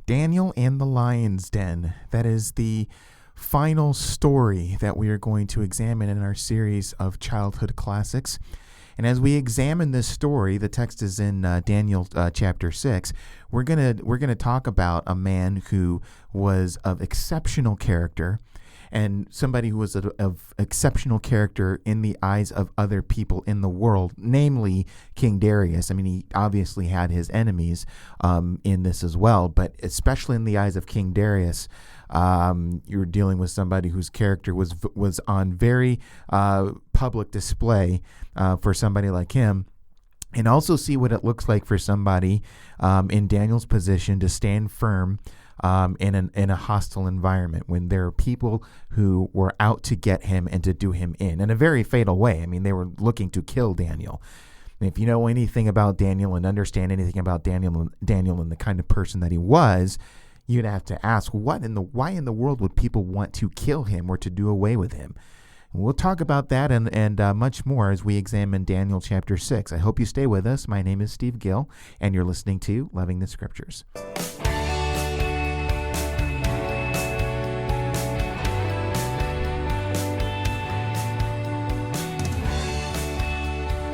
Daniel and the Lion's Den. That is the final story that we are going to examine in our series of childhood classics. And as we examine this story, the text is in Daniel chapter 6. We're gonna talk about a man who was of exceptional character, and somebody who was of exceptional character in the eyes of other people in the world, namely King Darius. I mean, he obviously had his enemies in this as well, but especially in the eyes of King Darius, you're dealing with somebody whose character was on very public display for somebody like him. And also see what it looks like for somebody in Daniel's position to stand firm in a hostile environment when there are people who were out to get him and to do him in a very fatal way. I mean, they were looking to kill Daniel. And if you know anything about Daniel and understand anything about Daniel and the kind of person that he was, you'd have to ask, why in the world would people want to kill him or to do away with him? And we'll talk about that and much more as we examine Daniel chapter 6. I hope you stay with us. My name is Steve Gill, and you're listening to Loving the Scriptures.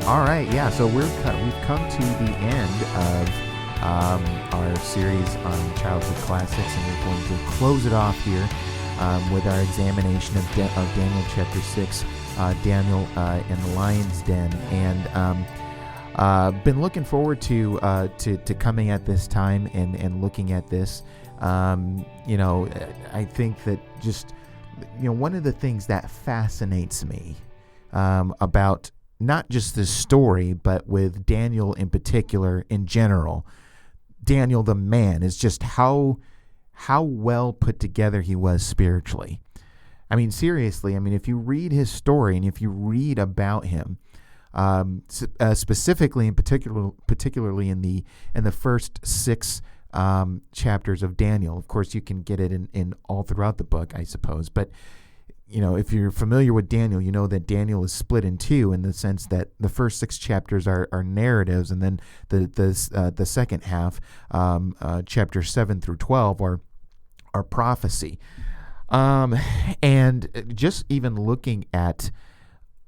All right, yeah, so we've come to the end of our series on childhood classics, and we're going to close it off here with our examination of Daniel chapter 6, Daniel in the Lion's Den. And been looking forward to coming at this time and looking at this. I think that just, one of the things that fascinates me about not just this story, but with Daniel in particular, in general, Daniel the man, is just how well put together he was spiritually. I mean, seriously, if you read his story and if you read about him, specifically and particularly in the first 6 chapters of Daniel. Of course, you can get it in all throughout the book, I suppose, but if you're familiar with Daniel, you know that Daniel is split in two in the sense that the first 6 chapters are narratives, and then the second half, chapters 7 through 12, are prophecy. And just even looking at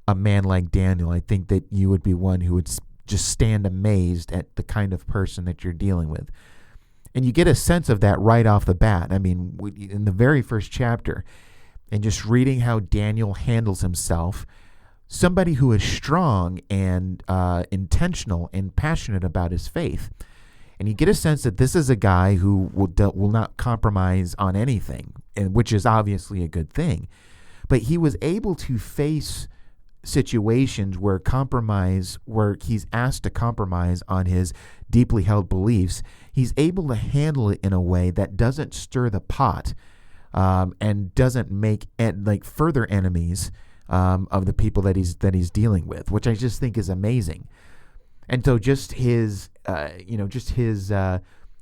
a man like Daniel, I think that you would be one who would just stand amazed at the kind of person that you're dealing with. And you get a sense of that right off the bat. I mean, in the very first chapter, and just reading how Daniel handles himself, somebody who is strong and intentional and passionate about his faith. And you get a sense that this is a guy who will not compromise on anything, and which is obviously a good thing. But he was able to face situations where he's asked to compromise on his deeply held beliefs. He's able to handle it in a way that doesn't stir the pot, and doesn't make further enemies of the people that he's dealing with, which I just think is amazing. And so just his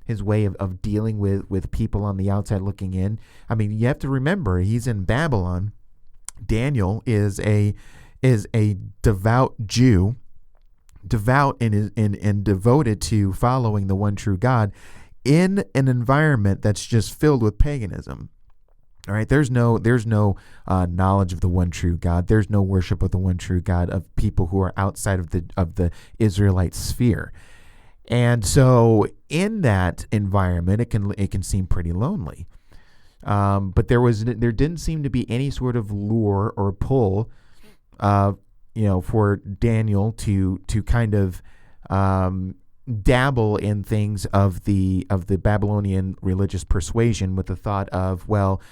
way of dealing with people on the outside looking in. I mean, you have to remember, he's in Babylon. Daniel is a devout Jew, devout and devoted to following the one true God in an environment that's just filled with paganism. All right, there's no knowledge of the one true God. There's no worship of the one true God of people who are outside of the Israelite sphere. And so in that environment, it can seem pretty lonely. But there didn't seem to be any sort of lure or pull, for Daniel to kind of dabble in things of the Babylonian religious persuasion with the thought of, well,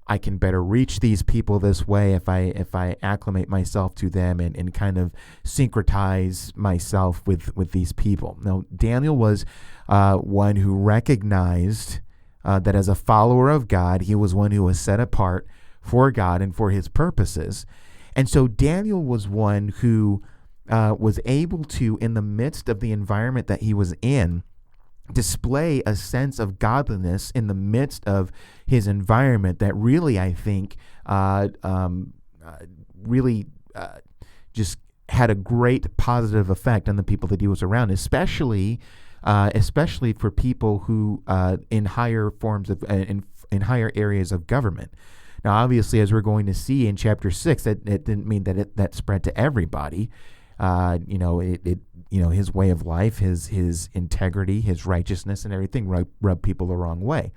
I can better reach these people this way if I acclimate myself to them and kind of syncretize myself with these people. Now, Daniel was one who recognized that as a follower of God, he was one who was set apart for God and for his purposes. And so Daniel was one who was able to, in the midst of the environment that he was in, display a sense of godliness in the midst of his environment that really, I think, just had a great positive effect on the people that he was around, especially especially for people who in higher forms of in higher areas of government. Now, obviously, as we're going to see in chapter 6, that it didn't mean that that spread to everybody. His way of life, his integrity, his righteousness, and everything rubbed people the wrong way.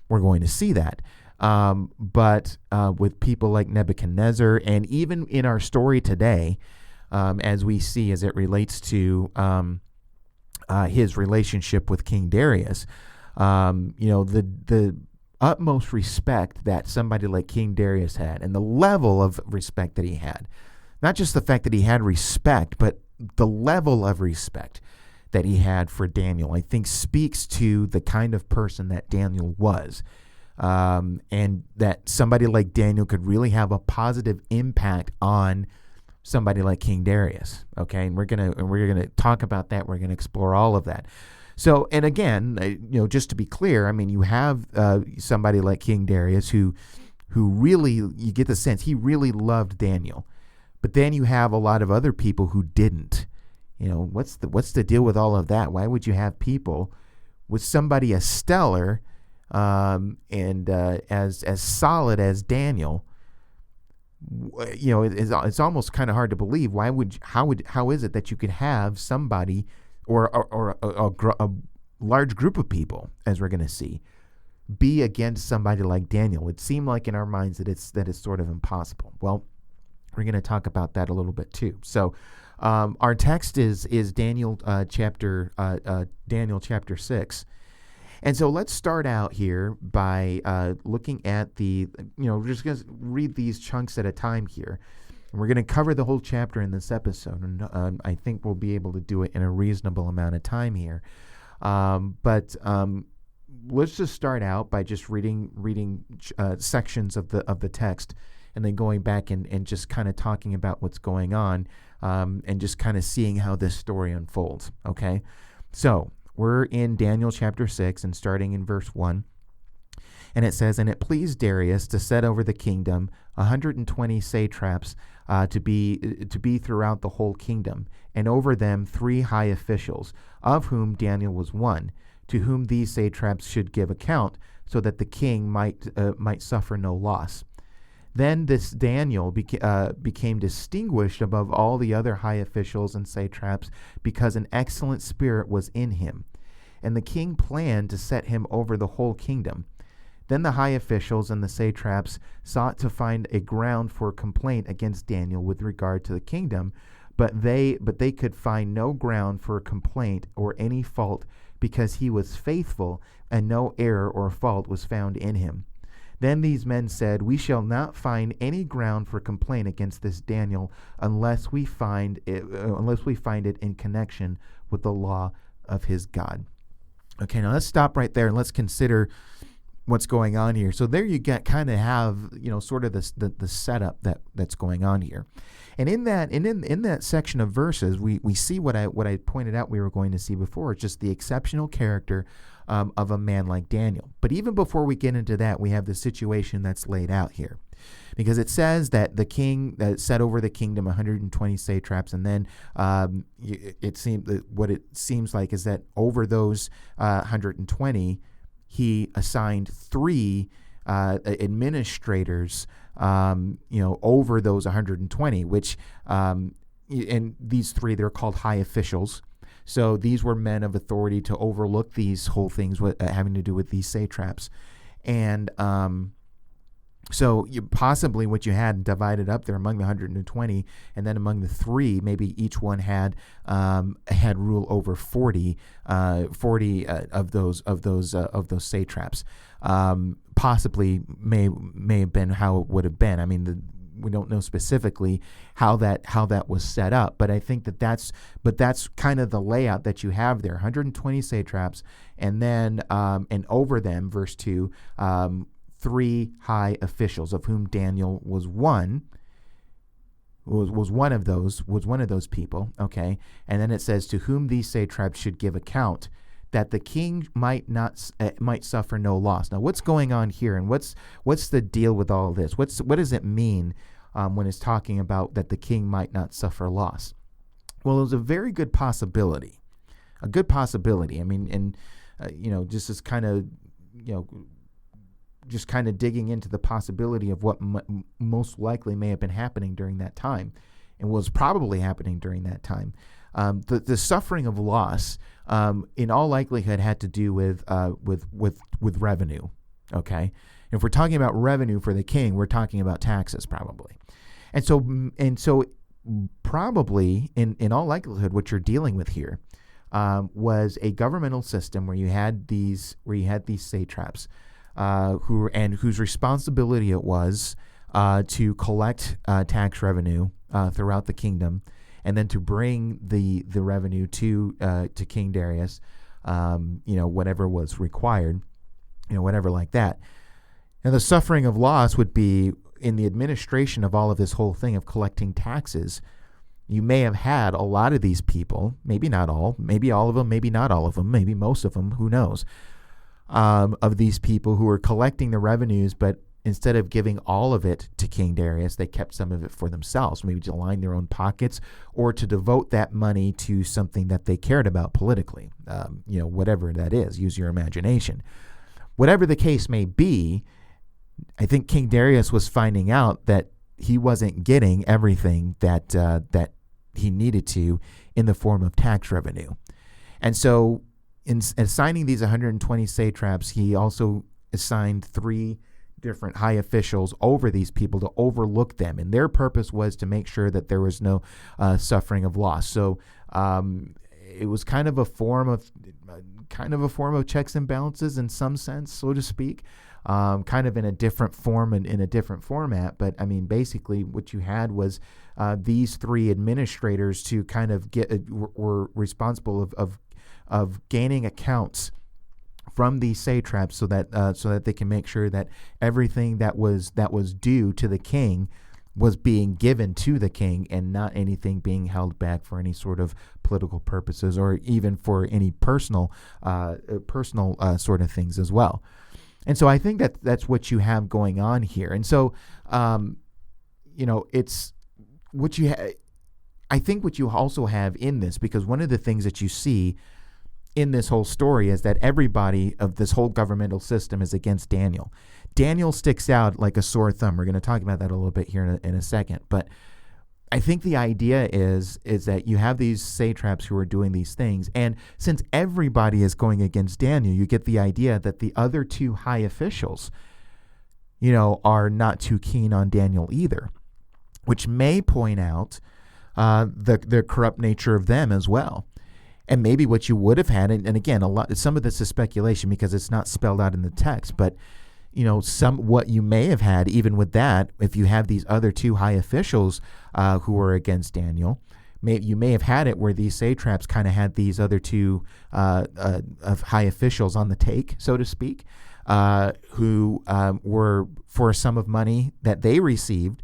We're going to see that. But with people like Nebuchadnezzar, and even in our story today, as we see as it relates to his relationship with King Darius, the utmost respect that somebody like King Darius had, and the level of respect that he had, not just the fact that he had respect, but the level of respect that he had for Daniel, I think speaks to the kind of person that Daniel was. And that somebody like Daniel could really have a positive impact on somebody like King Darius. Okay, and we're gonna talk about that. We're gonna explore all of that. So, and again, just to be clear, I mean, you have somebody like King Darius who really, you get the sense he really loved Daniel, but then you have a lot of other people who didn't. What's the deal with all of that? Why would you have people with somebody as stellar and as solid as Daniel? It's almost kind of hard to believe. How is it that you could have somebody or a large group of people, as we're going to see, be against somebody like Daniel? It seemed like in our minds that it's sort of impossible. Well, we're going to talk about that a little bit too. So, our text is Daniel chapter 6. And so let's start out here by looking at we're just going to read these chunks at a time here. And we're going to cover the whole chapter in this episode, and I think we'll be able to do it in a reasonable amount of time here. But let's just start out by just reading sections of the text, and then going back and just kind of talking about what's going on, and just kind of seeing how this story unfolds. Okay, so we're in Daniel chapter 6 and starting in verse 1. And it says, "And it pleased Darius to set over the kingdom 120 satraps to be throughout the whole kingdom, and over them 3 high officials, of whom Daniel was one, to whom these satraps should give account, so that the king might suffer no loss. Then this Daniel became distinguished above all the other high officials and satraps, because an excellent spirit was in him. And the king planned to set him over the whole kingdom. Then the high officials and the satraps sought to find a ground for complaint against Daniel with regard to the kingdom, but they could find no ground for complaint or any fault, because he was faithful, and no error or fault was found in him. Then these men said, 'We shall not find any ground for complaint against this Daniel unless we find it in connection with the law of his God.'" Okay, now let's stop right there and let's consider what's going on here. So there you have sort of the setup that's going on here, and in that section of verses we see what I pointed out we were going to see before, just the exceptional character of a man like Daniel. But even before we get into that, we have the situation that's laid out here, because it says that the king set over the kingdom 120 satraps, and then it seems like is that over those 120. He assigned 3 administrators, over those 120, which, and these 3, they're called high officials. So these were men of authority to overlook these whole things having to do with these satraps. And so possibly what you had divided up there among the 120, and then among the 3, maybe each one had rule over 40 of those satraps. Possibly may have been how it would have been. I mean, we don't know specifically how that was set up, but I think that's kind of the layout that you have there. 120 satraps, and then and over them, verse 2. 3 high officials, of whom Daniel was one of those people. Okay, and then it says, to whom these satraps should give account, that the king might suffer no loss. Now, what's going on here, and what's the deal with all of this? What does it mean when it's talking about that the king might not suffer loss? Well, there's a very good possibility. a good possibility. I mean, and just as kind of, just kind of digging into the possibility of what most likely may have been happening during that time, and was probably happening during that time. The suffering of loss, in all likelihood, had to do with revenue. Okay, if we're talking about revenue for the king, we're talking about taxes probably, and so probably in all likelihood, what you're dealing with here was a governmental system where you had these satraps, whose responsibility it was to collect tax revenue throughout the kingdom, and then to bring the revenue to King Darius, whatever was required, whatever like that. And the suffering of loss would be in the administration of all of this whole thing of collecting taxes. You may have had a lot of these people, maybe not all, maybe all of them, maybe not all of them, maybe most of them, who knows, of these people who were collecting the revenues, but instead of giving all of it to King Darius, they kept some of it for themselves, maybe to line their own pockets or to devote that money to something that they cared about politically, whatever that is. Use your imagination. Whatever the case may be, I think King Darius was finding out that he wasn't getting everything that he needed to in the form of tax revenue. And so in assigning these 120 satraps, he also assigned 3 different high officials over these people to overlook them. And their purpose was to make sure that there was no suffering of loss. So it was kind of a form of checks and balances in some sense, so to speak. Kind of in a different form and in a different format. But I mean, basically what you had was these 3 administrators to kind of were responsible of gaining accounts from these satraps so that they can make sure that everything that was due to the king was being given to the king, and not anything being held back for any sort of political purposes or even for any personal sort of things as well. And so I think that's what you have going on here. And so, it's what you I think what you also have in this, because one of the things that you see in this whole story is that everybody of this whole governmental system is against Daniel. Daniel sticks out like a sore thumb. We're going to talk about that a little bit here in a second. But I think the idea is that you have these satraps who are doing these things. And since everybody is going against Daniel, you get the idea that the other 2 high officials, are not too keen on Daniel either, which may point out the corrupt nature of them as well. And maybe what you would have had, and again, some of this is speculation because it's not spelled out in the text, but what you may have had, even with that, if you have these other 2 high officials who are against Daniel, you may have had it where these satraps kind of had these other 2 of high officials on the take, so to speak, who were, for a sum of money that they received,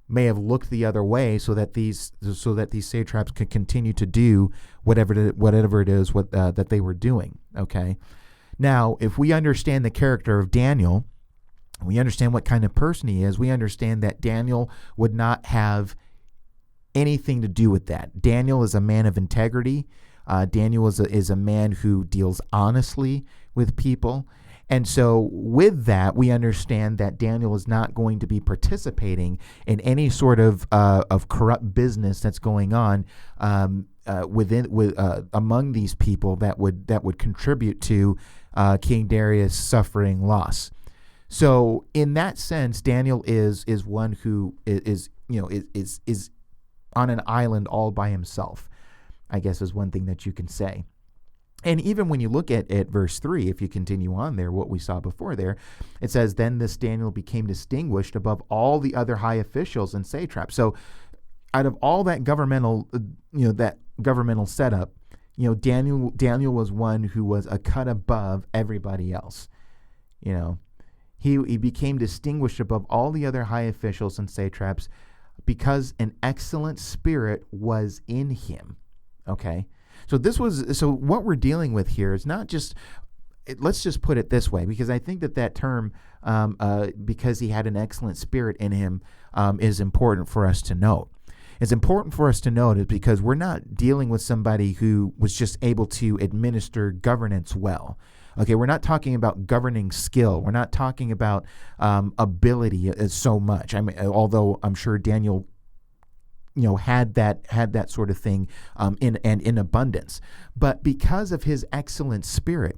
may have looked the other way so that these satraps could continue to do whatever it is that they were doing. Okay. Now, if we understand the character of Daniel, we understand what kind of person he is, we understand that Daniel would not have anything to do with that. Daniel is a man of integrity. Daniel is a man who deals honestly with people. And so with that, we understand that Daniel is not going to be participating in any sort of corrupt business that's going on among these people that would contribute to King Darius suffering loss. So in that sense, Daniel is one who is on an island all by himself, I guess is one thing that you can say. And even when you look at verse 3, if you continue on there, what we saw before there, it says, then this Daniel became distinguished above all the other high officials and satraps. So out of all that governmental setup, Daniel was one who was a cut above everybody else. He became distinguished above all the other high officials and satraps because an excellent spirit was in him. Okay. So what we're dealing with here is not just, let's just put it this way, because I think that term, because he had an excellent spirit in him, is important for us to note. It's important for us to note it because we're not dealing with somebody who was just able to administer governance well. Okay, we're not talking about governing skill. We're not talking about ability so much. I mean, although I'm sure Daniel, had that sort of thing in abundance. But because of his excellent spirit,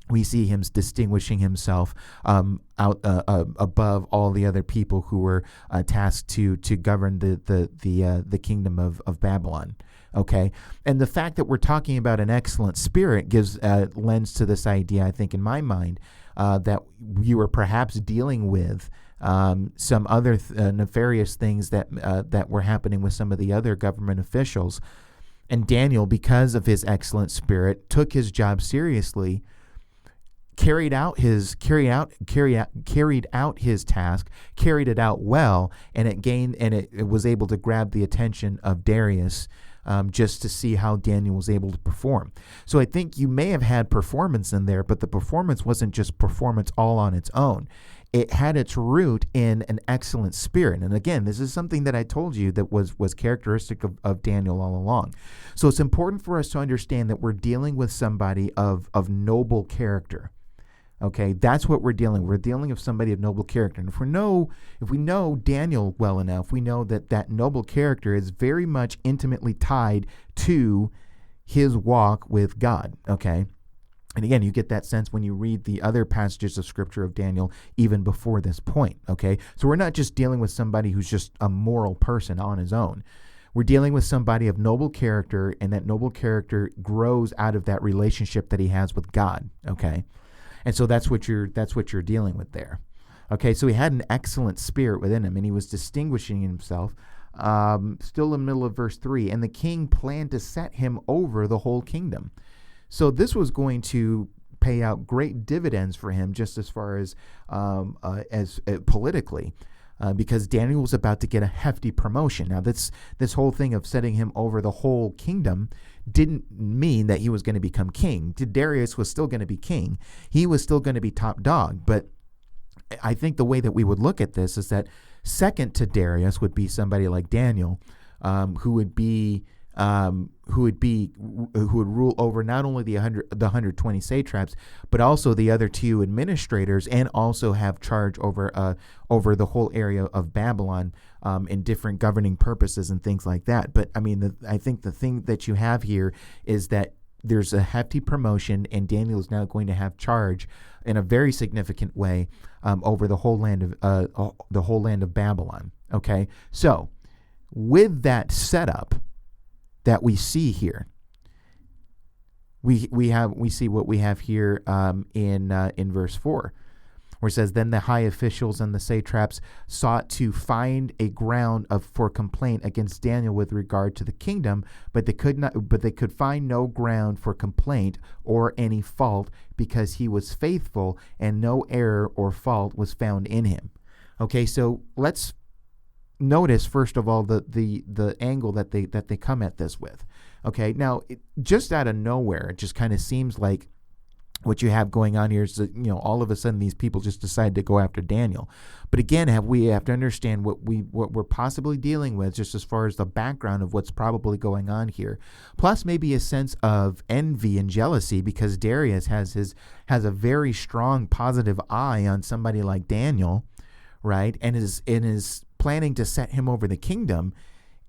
we see him distinguishing himself out above all the other people who were tasked to govern the kingdom of Babylon. Okay, and the fact that we're talking about an excellent spirit gives lends to this idea, I think, in my mind, that you were perhaps dealing with some other nefarious things that were happening with some of the other government officials. And Daniel, because of his excellent spirit, took his job seriously, carried out his task, carried it out well, and it was able to grab the attention of Darius, just to see how Daniel was able to perform. So I think you may have had performance in there, but the performance wasn't just performance all on its own. It had its root in an excellent spirit. And again, this is something that I told you that was characteristic of Daniel all along. So it's important for us to understand that we're dealing with somebody of noble character. Okay, that's what we're dealing with. We're dealing with somebody of noble character. And if we know Daniel well enough, we know that noble character is very much intimately tied to his walk with God. Okay. And again, you get that sense when you read the other passages of Scripture of Daniel, even before this point. Okay. So we're not just dealing with somebody who's just a moral person on his own. We're dealing with somebody of noble character, and that noble character grows out of that relationship that he has with God. Okay. And so that's what you're dealing with there. Okay, so he had an excellent spirit within him, and he was distinguishing himself. Still in the middle of verse 3, and the king planned to set him over the whole kingdom. So this was going to pay out great dividends for him, just as far as politically, because Daniel was about to get a hefty promotion. Now, this whole thing of setting him over the whole kingdom didn't mean that he was going to become king. Darius was still going to be king. He was still going to be top dog. But I think the way that we would look at this is that second to Darius would be somebody like Daniel, who would rule over not only the 120 satraps, but also the other two administrators, and also have charge over the whole area of Babylon, in different governing purposes and things like that. But I mean, I think the thing that you have here is that there's a hefty promotion, and Daniel is now going to have charge in a very significant way over the whole land of Babylon. Okay, so with that setup that we see here, we see what we have here in verse 4, where it says, "Then the high officials and the satraps sought to find a ground for complaint against Daniel with regard to the kingdom, but they could find no ground for complaint or any fault, because he was faithful and no error or fault was found in him." Okay, so let's notice first of all the angle that they come at this with. Okay, now just out of nowhere, it just kind of seems like what you have going on here is that, all of a sudden these people just decide to go after Daniel. But again, we have to understand what we're possibly dealing with, just as far as the background of what's probably going on here. Plus maybe a sense of envy and jealousy, because Darius has a very strong positive eye on somebody like Daniel, right? And is planning to set him over the kingdom.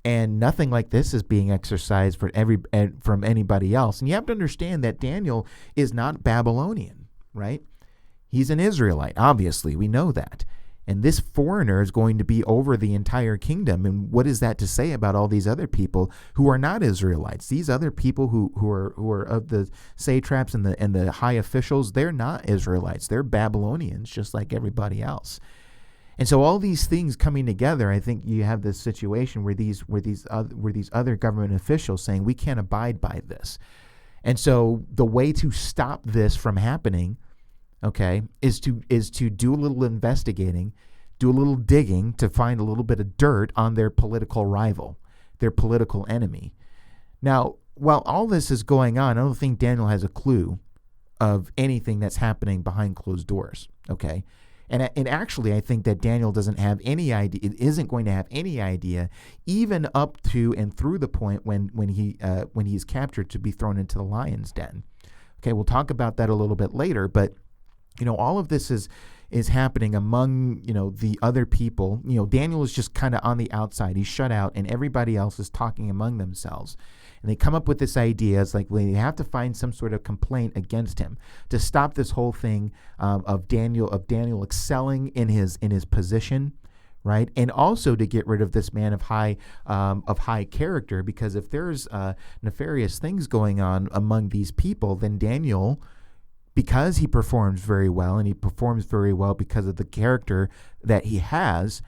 And nothing like this is being exercised from anybody else. And you have to understand that Daniel is not Babylonian, right? He's an Israelite, obviously. We know that. And this foreigner is going to be over the entire kingdom. And what is that to say about all these other people who are not Israelites? These other people who are of the satraps and the high officials, they're not Israelites. They're Babylonians, just like everybody else. And so all these things coming together, I think you have this situation where these other government officials saying, we can't abide by this. And so the way to stop this from happening, okay, is to do a little investigating, do a little digging to find a little bit of dirt on their political rival, their political enemy. Now, while all this is going on, I don't think Daniel has a clue of anything that's happening behind closed doors, okay? And actually, I think that Daniel doesn't have any idea. It isn't going to have any idea, even up to and through the point when he's captured to be thrown into the lion's den. Okay, we'll talk about that a little bit later. But all of this is happening among the other people. Daniel is just kind of on the outside. He's shut out, and everybody else is talking among themselves. And they come up with this idea. It's like they have to find some sort of complaint against him to stop this whole thing of Daniel excelling in his position, right? And also to get rid of this man of high character, because if there's nefarious things going on among these people, then Daniel, because he performs very well, and he performs very well because of the character that he has,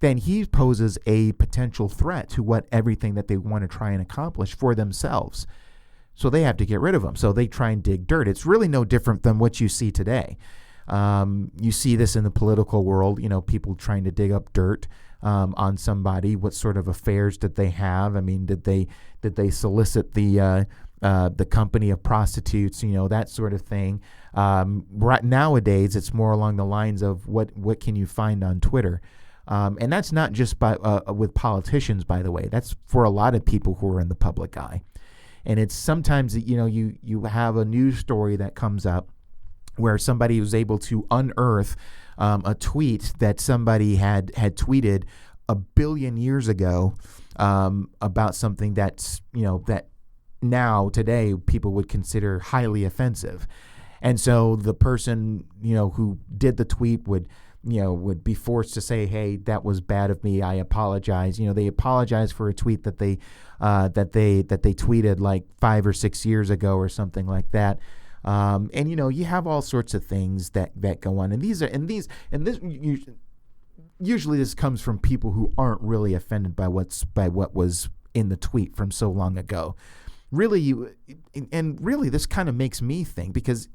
then he poses a potential threat to everything that they want to try and accomplish for themselves. So they have to get rid of him. So they try and dig dirt. It's really no different than what you see today. You see this in the political world, people trying to dig up dirt on somebody. What sort of affairs did they have? I mean, did they solicit the company of prostitutes, that sort of thing. Right nowadays, it's more along the lines of what can you find on Twitter. And that's not just with politicians, by the way. That's for a lot of people who are in the public eye. And it's sometimes, you have a news story that comes up where somebody was able to unearth a tweet that somebody had tweeted 1 billion years ago about something that's, that now today people would consider highly offensive. And so the person, who did the tweet would be forced to say, hey, that was bad of me, I apologize. They apologize for a tweet that they tweeted like 5 or 6 years ago or something like that. And you have all sorts of things that go on, and usually this comes from people who aren't really offended by what was in the tweet from so long ago. Really, this kind of makes me think, because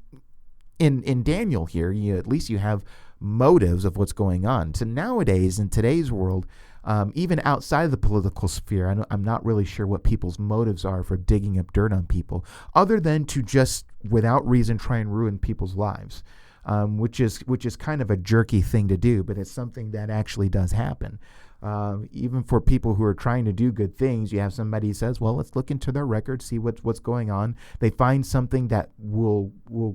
in Daniel here, at least you have motives of what's going on. So nowadays, in today's world, even outside of the political sphere, I'm not really sure what people's motives are for digging up dirt on people, other than to just, without reason, try and ruin people's lives, which is kind of a jerky thing to do, but it's something that actually does happen. Even for people who are trying to do good things, you have somebody who says, well, let's look into their records, see what's going on. They find something that will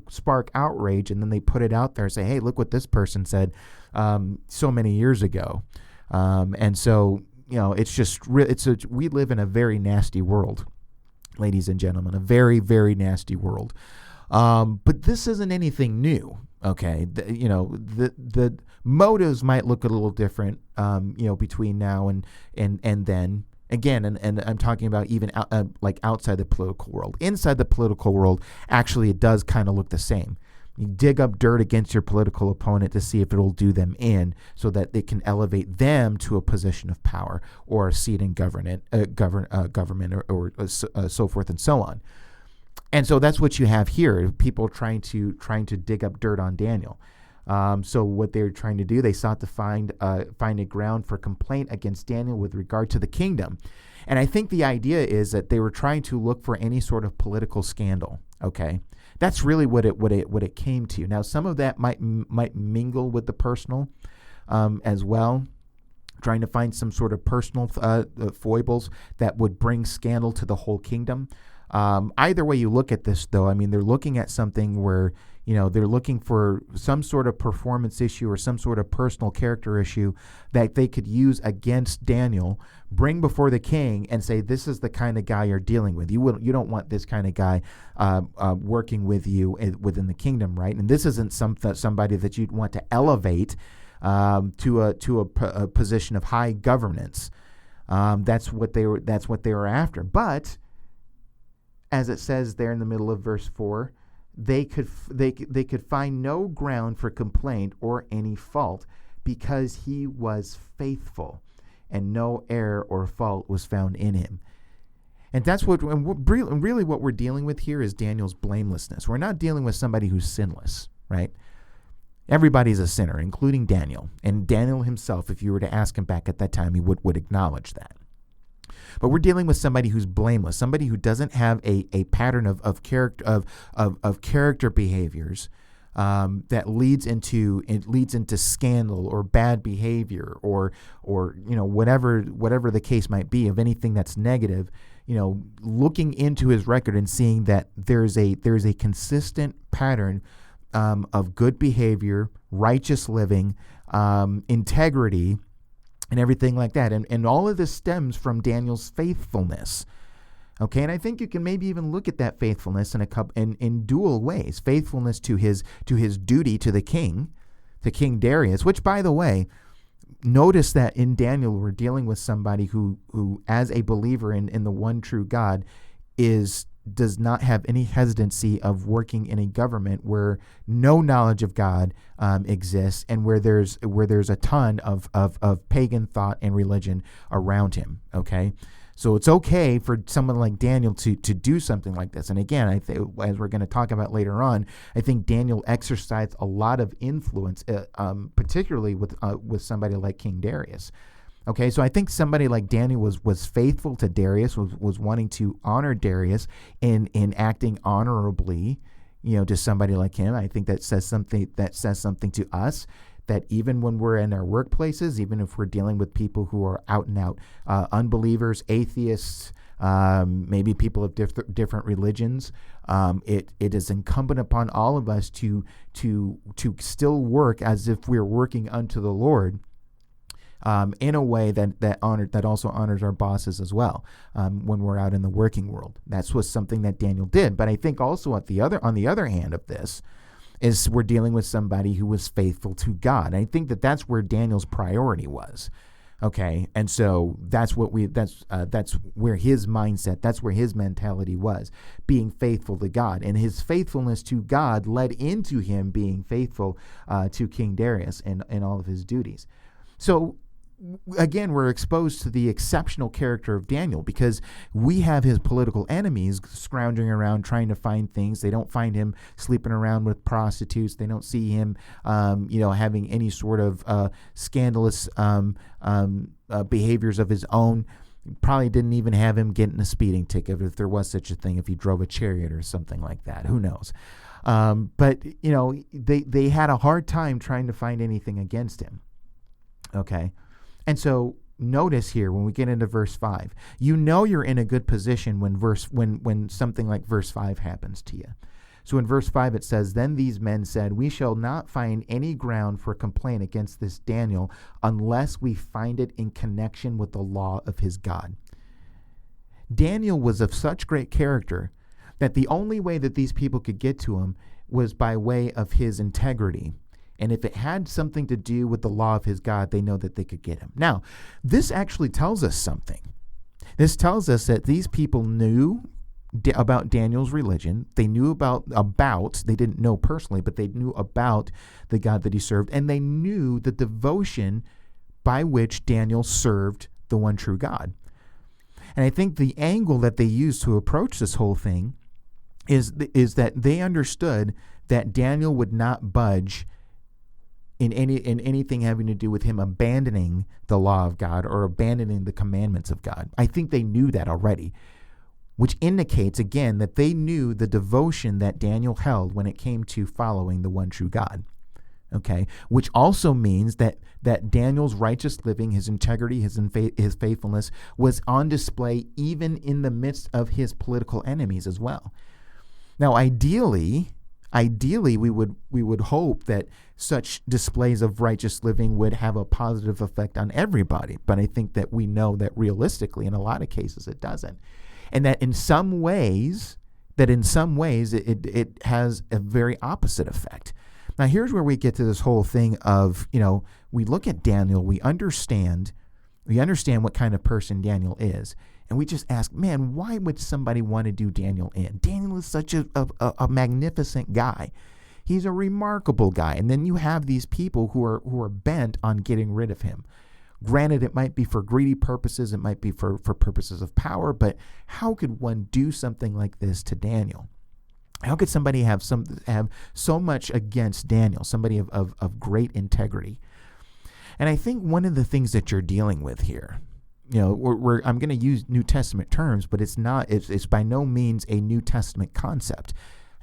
spark outrage, and then they put it out there and say, hey, look what this person said so many years ago. And so, it's just we live in a very nasty world, ladies and gentlemen, a very, very nasty world. But this isn't anything new. Okay. The motives might look a little different, between now and then. Again, and I'm talking about even like outside the political world. Inside the political world, actually, it does kind of look the same. You dig up dirt against your political opponent to see if it'll do them in, so that they can elevate them to a position of power or a seat in government, or so forth and so on. And so that's what you have here: people trying to dig up dirt on Daniel. So what they're trying to do, they sought to find a ground for complaint against Daniel with regard to the kingdom. And I think the idea is that they were trying to look for any sort of political scandal. Okay, that's really what it came to. Now, some of that might mingle with the personal as well, trying to find some sort of personal foibles that would bring scandal to the whole kingdom. Either way you look at this, though, I mean, they're looking at something where, they're looking for some sort of performance issue or some sort of personal character issue that they could use against Daniel, bring before the king, and say, this is the kind of guy you're dealing with. You don't want this kind of guy working with you within the kingdom, right? And this isn't somebody that you'd want to elevate to a position of high governance. That's what they were after. But as it says there in the middle of verse 4, they could find no ground for complaint or any fault, because he was faithful, and no error or fault was found in him. And that's really what we're dealing with here is Daniel's blamelessness. We're not dealing with somebody who's sinless, right? Everybody's a sinner, including Daniel. And Daniel himself, if you were to ask him back at that time, he would acknowledge that. But we're dealing with somebody who's blameless, somebody who doesn't have a pattern of character behaviors that leads into scandal or bad behavior or whatever the case might be, of anything that's negative, looking into his record and seeing that there's a consistent pattern of good behavior, righteous living, integrity, and everything like that. And all of this stems from Daniel's faithfulness. Okay, and I think you can maybe even look at that faithfulness in dual ways. Faithfulness to his duty to King Darius, which, by the way, notice that in Daniel we're dealing with somebody who as a believer in the one true God, does not have any hesitancy of working in a government where no knowledge of God exists, and where there's a ton of pagan thought and religion around him. Okay. So it's okay for someone like Daniel to do something like this. And again, I think, as we're going to talk about later on, I think Daniel exercised a lot of influence, particularly with somebody like King Darius. Okay, so I think somebody like Daniel was faithful to Darius, was wanting to honor Darius in acting honorably, to somebody like him. I think that says something to us, that even when we're in our workplaces, even if we're dealing with people who are out and out unbelievers, atheists, maybe people of different religions, it is incumbent upon all of us to still work as if we're working unto the Lord, in a way that also honors our bosses as well, when we're out in the working world. That's was something that Daniel did. But I think also on the other hand of this, is we're dealing with somebody who was faithful to God. And I think that's where Daniel's priority was. Okay, and so that's where his mindset, that's where his mentality was, being faithful to God. And his faithfulness to God led into him being faithful to King Darius and all of his duties. So again, we're exposed to the exceptional character of Daniel, because we have his political enemies scrounging around trying to find things. They don't find him sleeping around with prostitutes. They don't see him, having any sort of scandalous behaviors of his own. Probably didn't even have him getting a speeding ticket, if there was such a thing, if he drove a chariot or something like that. Who knows? But they had a hard time trying to find anything against him. Okay. And so notice here, when we get into verse 5, you're in a good position when something like verse 5 happens to you. So in verse 5 it says, "Then these men said, 'We shall not find any ground for complaint against this Daniel unless we find it in connection with the law of his God.'" Daniel was of such great character that the only way that these people could get to him was by way of his integrity. And if it had something to do with the law of his God, they know that they could get him. Now, this actually tells us something. This tells us that these people knew about Daniel's religion. They knew about, they didn't know personally, but they knew about the God that he served. And they knew the devotion by which Daniel served the one true God. And I think the angle that they used to approach this whole thing is that they understood that Daniel would not budge in anything having to do with him abandoning the law of God or abandoning the commandments of God. I think they knew that already, which indicates, again, that they knew the devotion that Daniel held when it came to following the one true God. Okay, which also means that Daniel's righteous living, his integrity, his faithfulness was on display even in the midst of his political enemies as well. Now, ideally, we would hope that such displays of righteous living would have a positive effect on everybody. But I think that we know that realistically, in a lot of cases, it doesn't. And that in some ways, it has a very opposite effect. Now, here's where we get to this whole thing of, we look at Daniel, we understand what kind of person Daniel is. And we just ask, man, why would somebody want to do Daniel in? Daniel is such a magnificent guy. He's a remarkable guy. And then you have these people who are bent on getting rid of him. Granted, it might be for greedy purposes. It might be for purposes of power. But how could one do something like this to Daniel? How could somebody have so much against Daniel, somebody of great integrity? And I think one of the things that you're dealing with here, I'm going to use New Testament terms, but it's by no means a New Testament concept.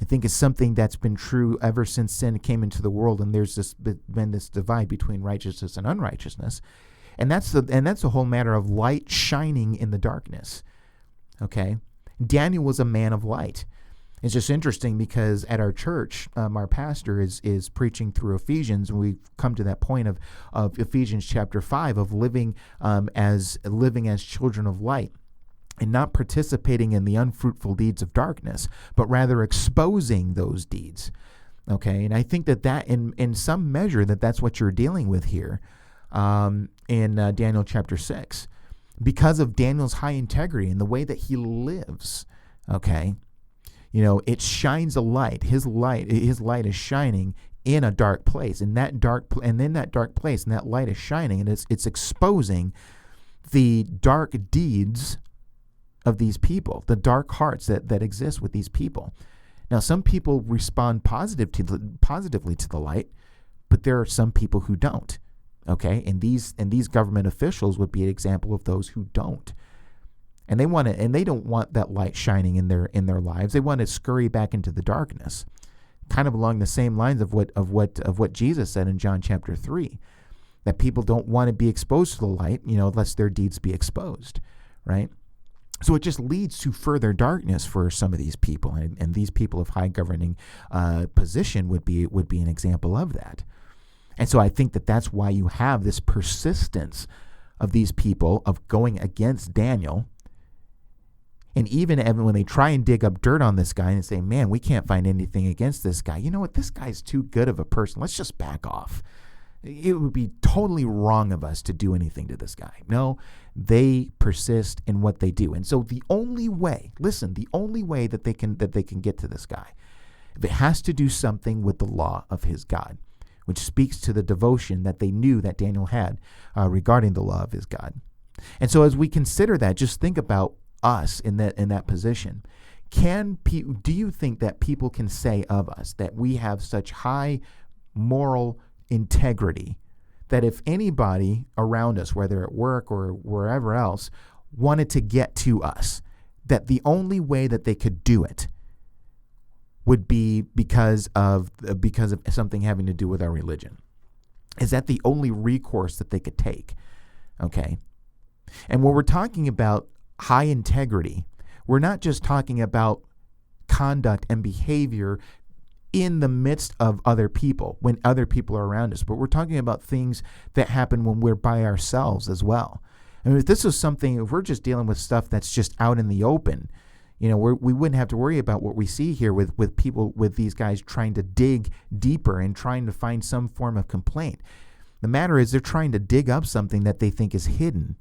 I think it's something that's been true ever since sin came into the world, and there's been this divide between righteousness and unrighteousness, and that's the whole matter of light shining in the darkness. Okay, Daniel was a man of light. It's just interesting because at our church, our pastor is preaching through Ephesians, and we've come to that point of Ephesians chapter 5 of living as children of light, and not participating in the unfruitful deeds of darkness, but rather exposing those deeds. Okay, and I think that in some measure that's what you're dealing with here in Daniel chapter 6, because of Daniel's high integrity and the way that he lives. Okay. It shines a light. His light is shining in a dark place. And in that dark place, and that light is shining, and it's exposing the dark deeds of these people, the dark hearts that exist with these people. Now, some people respond positively to the light, but there are some people who don't. Okay, and these government officials would be an example of those who don't. And they don't want that light shining in their lives. They want to scurry back into the darkness, kind of along the same lines of what Jesus said in John chapter 3, that people don't want to be exposed to the light, lest their deeds be exposed, right? So it just leads to further darkness for some of these people, and these people of high governing position would be an example of that. And so I think that's why you have this persistence of these people of going against Daniel. And even when they try and dig up dirt on this guy and say, man, we can't find anything against this guy. You know what? This guy's too good of a person. Let's just back off. It would be totally wrong of us to do anything to this guy. No, they persist in what they do. And so the only way that they can get to this guy, if it has to do something with the law of his God, which speaks to the devotion that they knew that Daniel had regarding the law of his God. And so as we consider that, just think about us in that position. Do you think that people can say of us that we have such high moral integrity that if anybody around us, whether at work or wherever else, wanted to get to us, that the only way that they could do it would be because of something having to do with our religion? Is that the only recourse that they could take? Okay. And when we're talking about high integrity, we're not just talking about conduct and behavior in the midst of other people, when other people are around us, but we're talking about things that happen when we're by ourselves as well. I mean, if we're just dealing with stuff that's just out in the open, we wouldn't have to worry about what we see here with people, with these guys trying to dig deeper and trying to find some form of complaint. The matter is they're trying to dig up something that they think is hidden,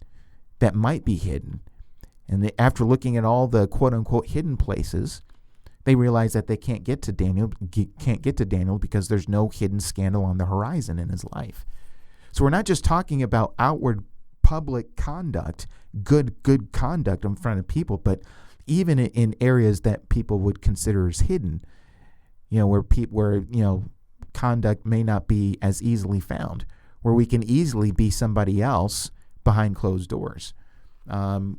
that might be hidden. And after looking at all the quote-unquote hidden places, they realize that they can't get to Daniel because there's no hidden scandal on the horizon in his life. So we're not just talking about outward public conduct, good conduct in front of people, but even in areas that people would consider as hidden, where conduct may not be as easily found, where we can easily be somebody else behind closed doors. And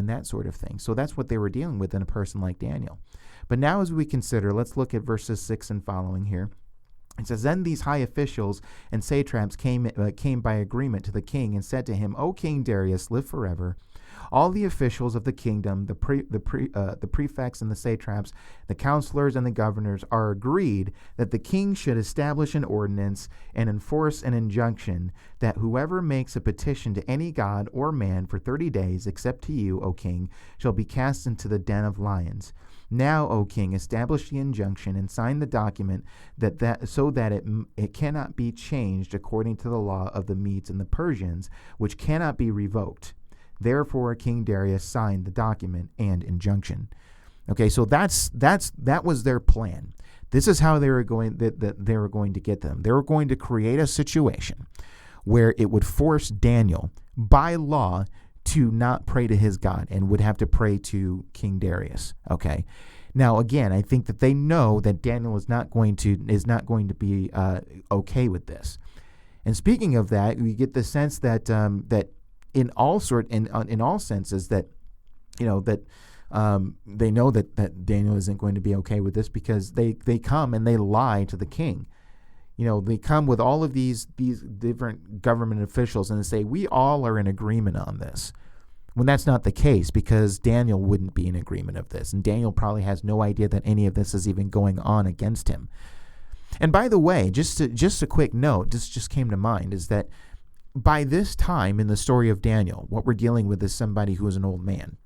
that sort of thing. So that's what they were dealing with in a person like Daniel. But now as we consider, let's look at verses 6 and following here. It says, then these high officials and satraps came by agreement to the king and said to him, O King Darius, live forever. All the officials of the kingdom, the prefects and the satraps, the counselors and the governors are agreed that the king should establish an ordinance and enforce an injunction that whoever makes a petition to any god or man for 30 days, except to you, O king, shall be cast into the den of lions. Now, O king, establish the injunction and sign the document so that it cannot be changed according to the law of the Medes and the Persians, which cannot be revoked. Therefore, King Darius signed the document and injunction. Okay, so that was their plan. This is how they were going to get them. They were going to create a situation where it would force Daniel by law to not pray to his God and would have to pray to King Darius. Okay. Now, again, I think that they know that Daniel is not going to be okay with this. And speaking of that, we get the sense that in all senses that They know that Daniel isn't going to be okay with this, because they come and they lie to the king. They come with all of these different government officials and they say, we all are in agreement on this. When that's not the case, because Daniel wouldn't be in agreement of this. And Daniel probably has no idea that any of this is even going on against him. And by the way, just a quick note, this just came to mind, is that by this time in the story of Daniel, what we're dealing with is somebody who is an old man.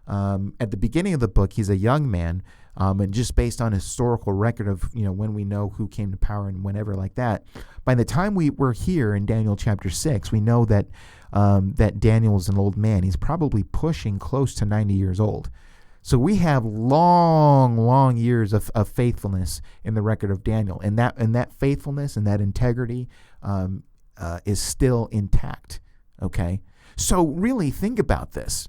At the beginning of the book, he's a young man, and just based on historical record of when we know who came to power and whenever like that, by the time we were here in Daniel chapter 6, we know that that Daniel is an old man. He's probably pushing close to 90 years old. So we have long years of faithfulness in the record of Daniel, and that faithfulness and that integrity is still intact. Okay, so really think about this.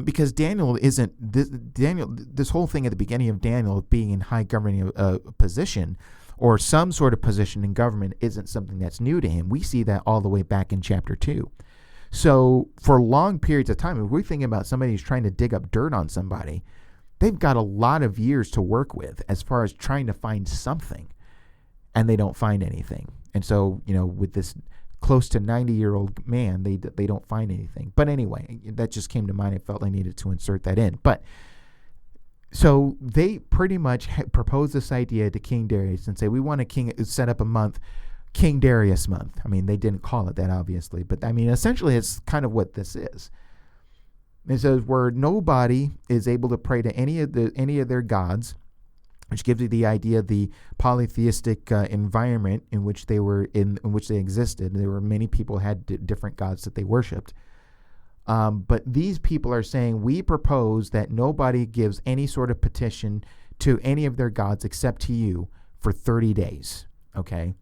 Because Daniel isn't this whole thing at the beginning of Daniel being in high governing position or some sort of position in government isn't something that's new to him. We see that all the way back in chapter 2. So for long periods of time, if we're thinking about somebody who's trying to dig up dirt on somebody, they've got a lot of years to work with as far as trying to find something, and they don't find anything. And so, with this close to 90-year-old man, they don't find anything. But anyway, that just came to mind. I felt I needed to insert that in. But so they pretty much proposed this idea to King Darius and say, we want to set up a month, King Darius month. I mean, they didn't call it that, obviously, but I mean, essentially it's kind of what this is. It says where nobody is able to pray to any of their gods, which gives you the idea of the polytheistic environment in which they were in which they existed. There were many people who had different gods that they worshipped. But these people are saying, we propose that nobody gives any sort of petition to any of their gods except to you for 30 days. Okay,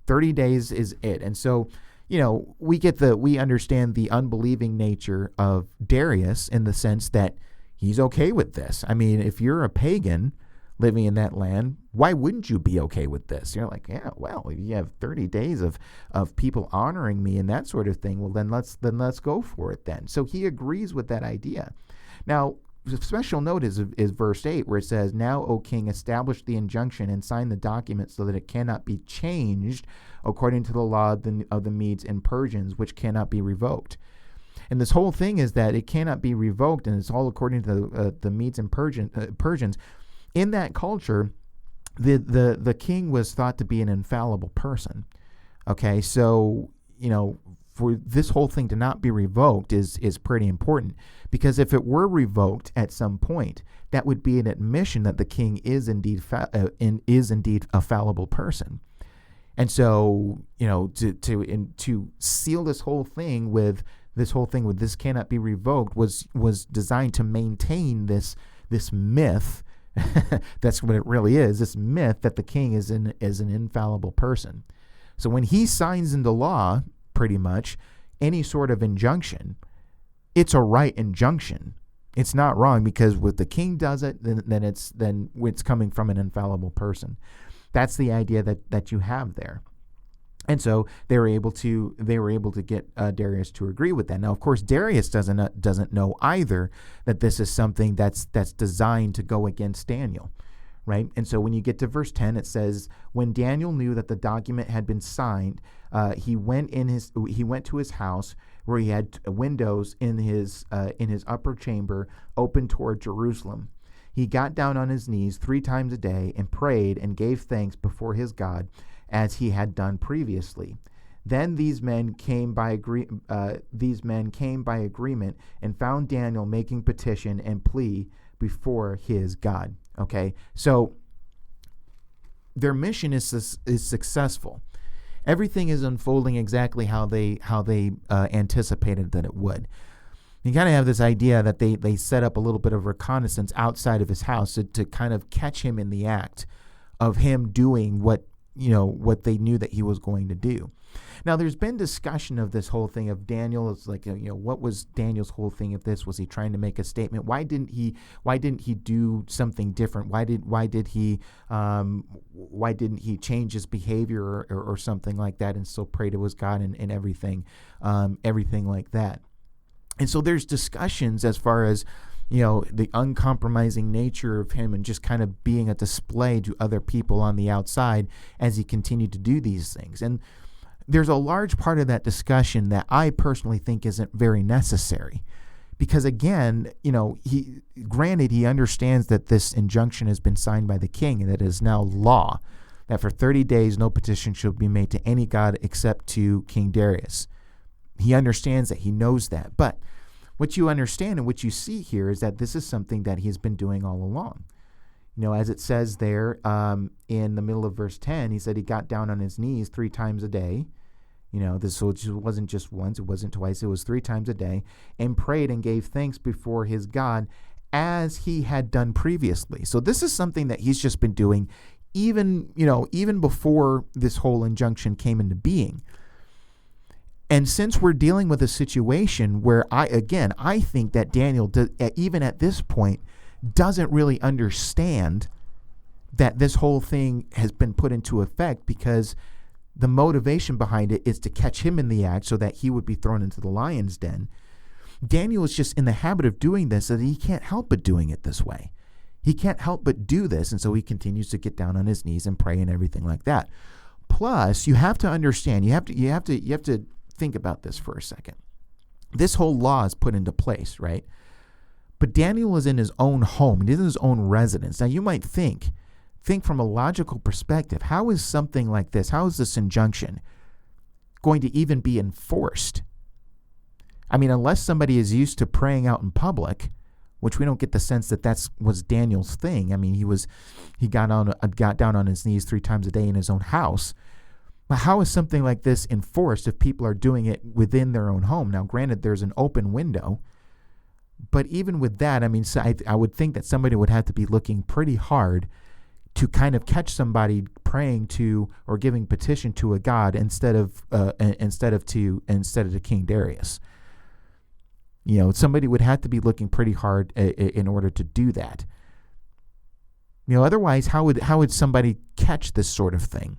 30 days is it. And so, we understand the unbelieving nature of Darius in the sense that he's okay with this. I mean, if you're a pagan living in that land, why wouldn't you be okay with this? You're like, yeah, well, if you have 30 days of people honoring me and that sort of thing, well, then let's go for it then. So he agrees with that idea. Now, the special note is verse 8, where it says, now, O king, establish the injunction and sign the document so that it cannot be changed according to the law of the Medes and Persians, which cannot be revoked. And this whole thing is that it cannot be revoked, and it's all according to the Medes and Persians. In that culture, the king was thought to be an infallible person. Okay, so for this whole thing to not be revoked is pretty important, because if it were revoked at some point, that would be an admission that the king is indeed a fallible person. And so, to seal this whole thing with this cannot be revoked was designed to maintain this myth. That's what it really is. This myth that the king is an infallible person. So when he signs into law, pretty much any sort of injunction, it's a right injunction. It's not wrong, because when the king does it, then it's coming from an infallible person. That's the idea that you have there. And so they were able to get Darius to agree with that. Now, of course, Darius doesn't know either that this is something that's designed to go against Daniel, right? And so when you get to verse 10, it says, when Daniel knew that the document had been signed, he went to his house, where he had windows in his upper chamber open toward Jerusalem. He got down on his knees 3 times a day and prayed and gave thanks before his God, as he had done previously. Then these men came by agreement and found Daniel making petition and plea before his God. Okay, so their mission is successful. Everything is unfolding exactly how they anticipated that it would. You kind of have this idea that they set up a little bit of reconnaissance outside of his house to kind of catch him in the act of him doing what they knew that he was going to do. Now, there's been discussion of this whole thing of Daniel. It's like, what was Daniel's whole thing of this? Was he trying to make a statement? Why didn't he do something different? Why didn't he change his behavior or something like that and still pray to his God and everything like that? And so there's discussions as far as the uncompromising nature of him and just kind of being a display to other people on the outside as he continued to do these things. And there's a large part of that discussion that I personally think isn't very necessary. Because again, he understands that this injunction has been signed by the king and that it is now law, that for 30 days no petition shall be made to any god except to King Darius. He understands that, he knows that. But what you understand and what you see here is that this is something that he's been doing all along. As it says there in the middle of verse 10, he said he got down on his knees 3 times a day. This wasn't just once, it wasn't twice, it was 3 times a day, and prayed and gave thanks before his God as he had done previously. So this is something that he's just been doing even before this whole injunction came into being. And since we're dealing with a situation where I think that Daniel, even at this point, doesn't really understand that this whole thing has been put into effect, because the motivation behind it is to catch him in the act so that he would be thrown into the lion's den. Daniel is just in the habit of doing this, and he can't help but doing it this way. He can't help but do this, and so he continues to get down on his knees and pray and everything like that. Plus, you have to understand, you have to think about this for a second. This whole law is put into place, right? But Daniel is in his own home, and in his own residence. Now, you might think from a logical perspective, how is something like this, how is this injunction going to even be enforced? I mean, unless somebody is used to praying out in public, which we don't get the sense that was Daniel's thing. I mean, he got down on his knees 3 times a day in his own house. But how is something like this enforced if people are doing it within their own home? Now, granted, there's an open window, but even with that, I mean, I would think that somebody would have to be looking pretty hard to kind of catch somebody praying to or giving petition to a god instead of to King Darius. Somebody would have to be looking pretty hard in order to do that. Otherwise, how would somebody catch this sort of thing?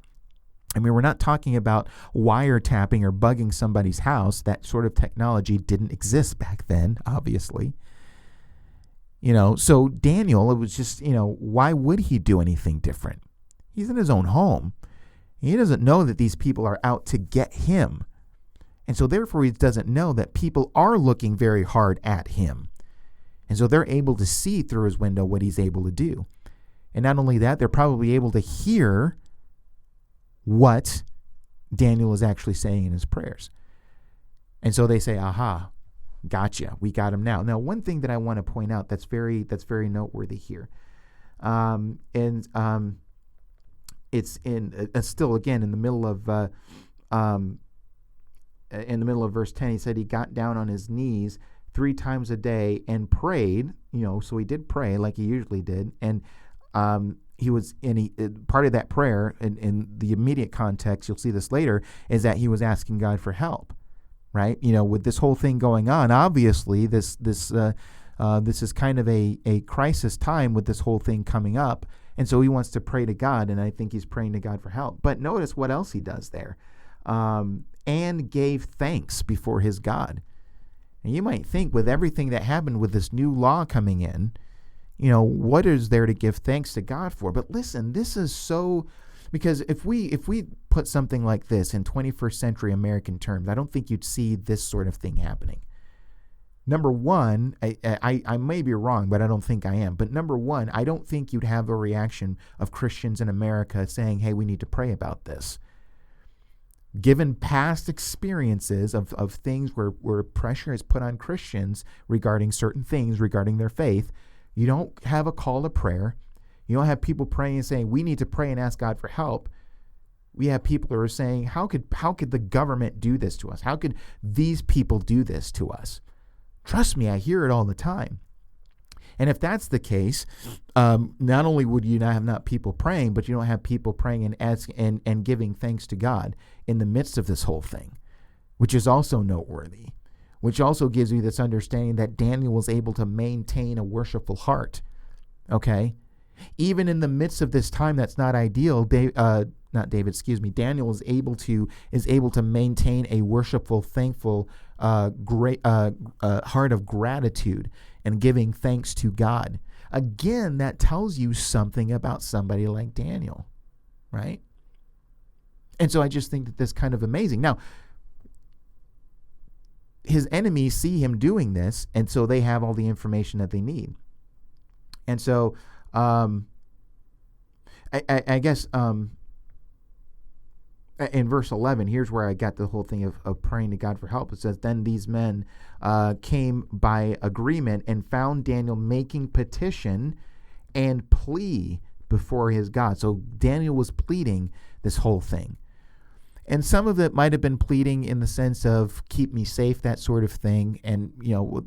I mean, we're not talking about wiretapping or bugging somebody's house. That sort of technology didn't exist back then, obviously. So Daniel, it was just, why would he do anything different? He's in his own home. He doesn't know that these people are out to get him. And so therefore he doesn't know that people are looking very hard at him. And so they're able to see through his window what he's able to do. And not only that, they're probably able to hear what Daniel is actually saying in his prayers. And so they say, aha, gotcha, we got him now. Now, one thing that I want to point out that's very noteworthy here, it's still again in the middle of verse 10. He said he got down on his knees 3 times a day and prayed. So he did pray like he usually did, and part of that prayer in the immediate context, you'll see this later, is that he was asking God for help, right? With this whole thing going on, obviously this is kind of a crisis time with this whole thing coming up, and so he wants to pray to God, and I think he's praying to God for help. But notice what else he does there, and gave thanks before his God. And you might think, with everything that happened with this new law coming in, what is there to give thanks to God for? But listen, this is so, because if we put something like this in 21st century American terms, I don't think you'd see this sort of thing happening. Number one, I may be wrong, but I don't think I am. But number one, I don't think you'd have a reaction of Christians in America saying, hey, we need to pray about this. Given past experiences of things where pressure is put on Christians regarding certain things, regarding their faith, you don't have a call to prayer. You don't have people praying and saying, we need to pray and ask God for help. We have people who are saying, how could the government do this to us? How could these people do this to us? Trust me, I hear it all the time. And if that's the case, not only would you not have people praying, but you don't have people praying and asking and giving thanks to God in the midst of this whole thing, which is also noteworthy, which also gives you this understanding that Daniel was able to maintain a worshipful heart. Okay? Even in the midst of this time that's not ideal, Daniel is able to maintain a worshipful, thankful, great heart of gratitude and giving thanks to God. Again, that tells you something about somebody like Daniel, right? And so I just think that that's kind of amazing. Now, his enemies see him doing this, and so they have all the information that they need. And so I guess in verse 11, here's where I got the whole thing of praying to God for help. It says, then these men came by agreement and found Daniel making petition and plea before his God. So Daniel was pleading this whole thing. And some of it might have been pleading in the sense of keep me safe, that sort of thing. And,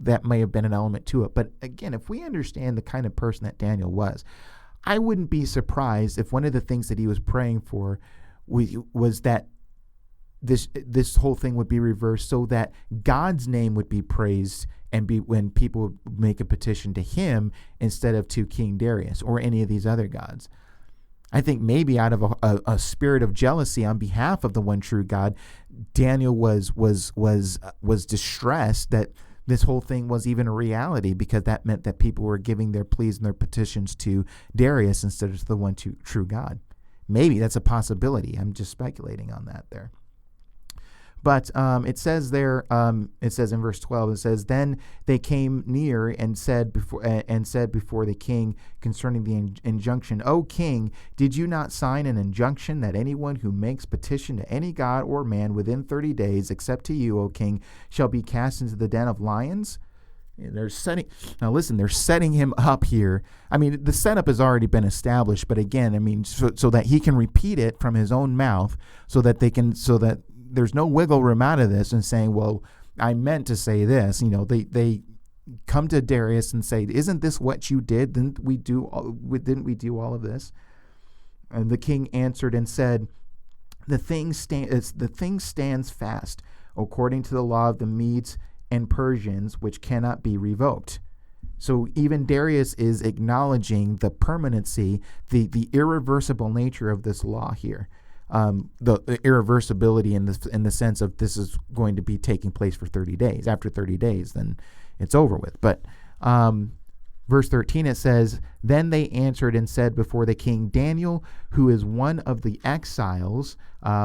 that may have been an element to it. But again, if we understand the kind of person that Daniel was, I wouldn't be surprised if one of the things that he was praying for was that this whole thing would be reversed so that God's name would be praised and be when people would make a petition to him instead of to King Darius or any of these other gods. I think maybe out of a spirit of jealousy on behalf of the one true God, Daniel was distressed that this whole thing was even a reality, because that meant that people were giving their pleas and their petitions to Darius instead of to the one true God. Maybe that's a possibility. I'm just speculating on that there. But it says there, it says in verse 12, it says, then they came near and said before the king concerning the injunction, O king, did you not sign an injunction that anyone who makes petition to any god or man within 30 days, except to you, O king, shall be cast into the den of lions? They're setting him up here. I mean, the setup has already been established, but again, so that he can repeat it from his own mouth, so that there's no wiggle room out of this and saying, well, I meant to say this. They come to Darius and say, isn't this what you did? Didn't we do all of this? And the king answered and said, the thing stands fast according to the law of the Medes and Persians, which cannot be revoked. So even Darius is acknowledging the permanency, the irreversible nature of this law here. The irreversibility in the sense of this is going to be taking place for 30 days. After 30 days, then it's over with. But verse 13, it says, then they answered and said before the king, Daniel, who is one of the exiles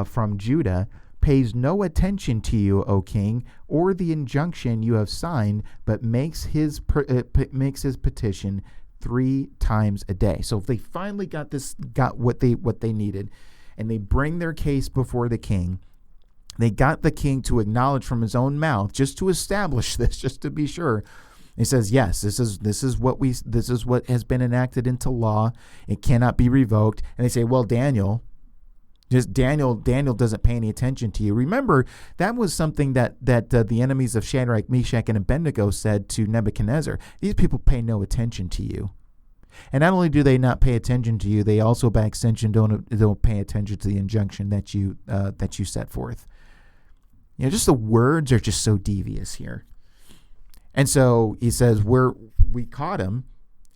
from Judah, pays no attention to you, O king, or the injunction you have signed, but makes his petition 3 times a day. So if they finally got what they needed, and they bring their case before the king, they got the king to acknowledge from his own mouth, just to establish this, just to be sure. He says, yes, this is what has been enacted into law. It cannot be revoked. And they say, well, Daniel doesn't pay any attention to you. Remember, that was something that the enemies of Shadrach, Meshach, and Abednego said to Nebuchadnezzar. These people pay no attention to you. And not only do they not pay attention to you, they also, by extension, don't pay attention to the injunction that you set forth. Just the words are just so devious here. And so he says, we caught him,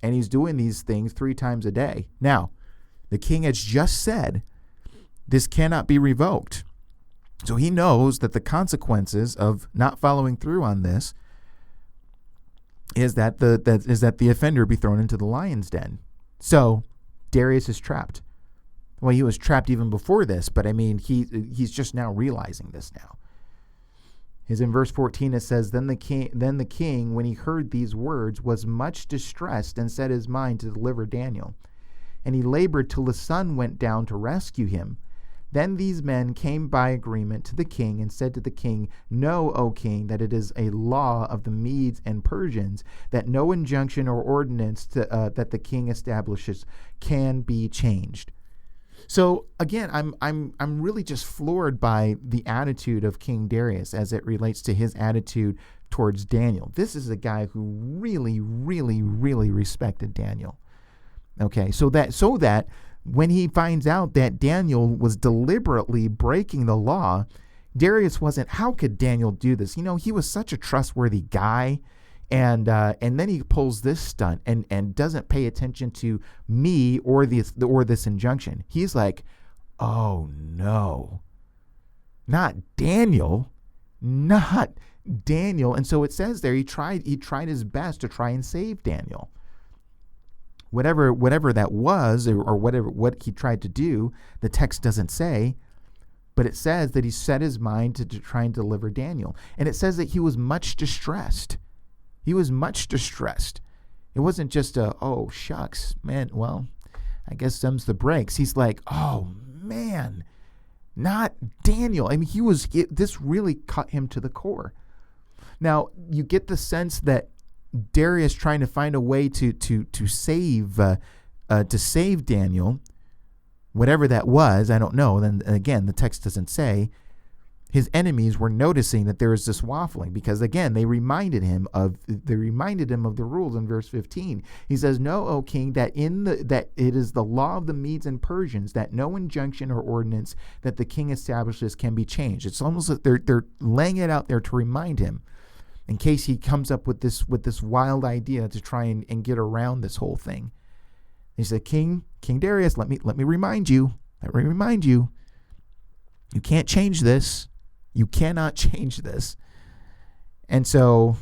and he's doing these things 3 times a day. Now, the king has just said this cannot be revoked. So he knows that the consequences of not following through on this is that the offender be thrown into the lion's den. So Darius is trapped. Well, he was trapped even before this, but he's just now realizing this now. As in verse 14 it says, Then the king, when he heard these words, was much distressed and set his mind to deliver Daniel. And he labored till the sun went down to rescue him. Then these men came by agreement to the king and said to the king, Know, O king, that it is a law of the Medes and Persians that no injunction or ordinance that the king establishes can be changed. So again, I'm really just floored by the attitude of King Darius as it relates to his attitude towards Daniel. This is a guy who really, really, really respected Daniel. Okay, so that when he finds out that Daniel was deliberately breaking the law, Darius wasn't, how could Daniel do this? He was such a trustworthy guy, and then he pulls this stunt and doesn't pay attention to me or this injunction. He's like, oh no, not Daniel, not Daniel. And so it says there, he tried his best to try and save Daniel. Whatever that was, or what he tried to do, the text doesn't say, but it says that he set his mind to try and deliver Daniel. And it says that he was much distressed. He was much distressed. It wasn't just oh, shucks, man, well, I guess them's the breaks. He's like, oh, man, not Daniel. I mean, this really cut him to the core. Now, you get the sense that Darius trying to find a way to save Daniel, whatever that was, I don't know. Then again, the text doesn't say. His enemies were noticing that there was this waffling, because again, they reminded him of the rules in verse 15. He says, "Know, O king, that that it is the law of the Medes and Persians that no injunction or ordinance that the king establishes can be changed." It's almost like they're laying it out there to remind him, in case he comes up with this wild idea to try and get around this whole thing. He said, King Darius, let me remind you. You can't change this. You cannot change this. And so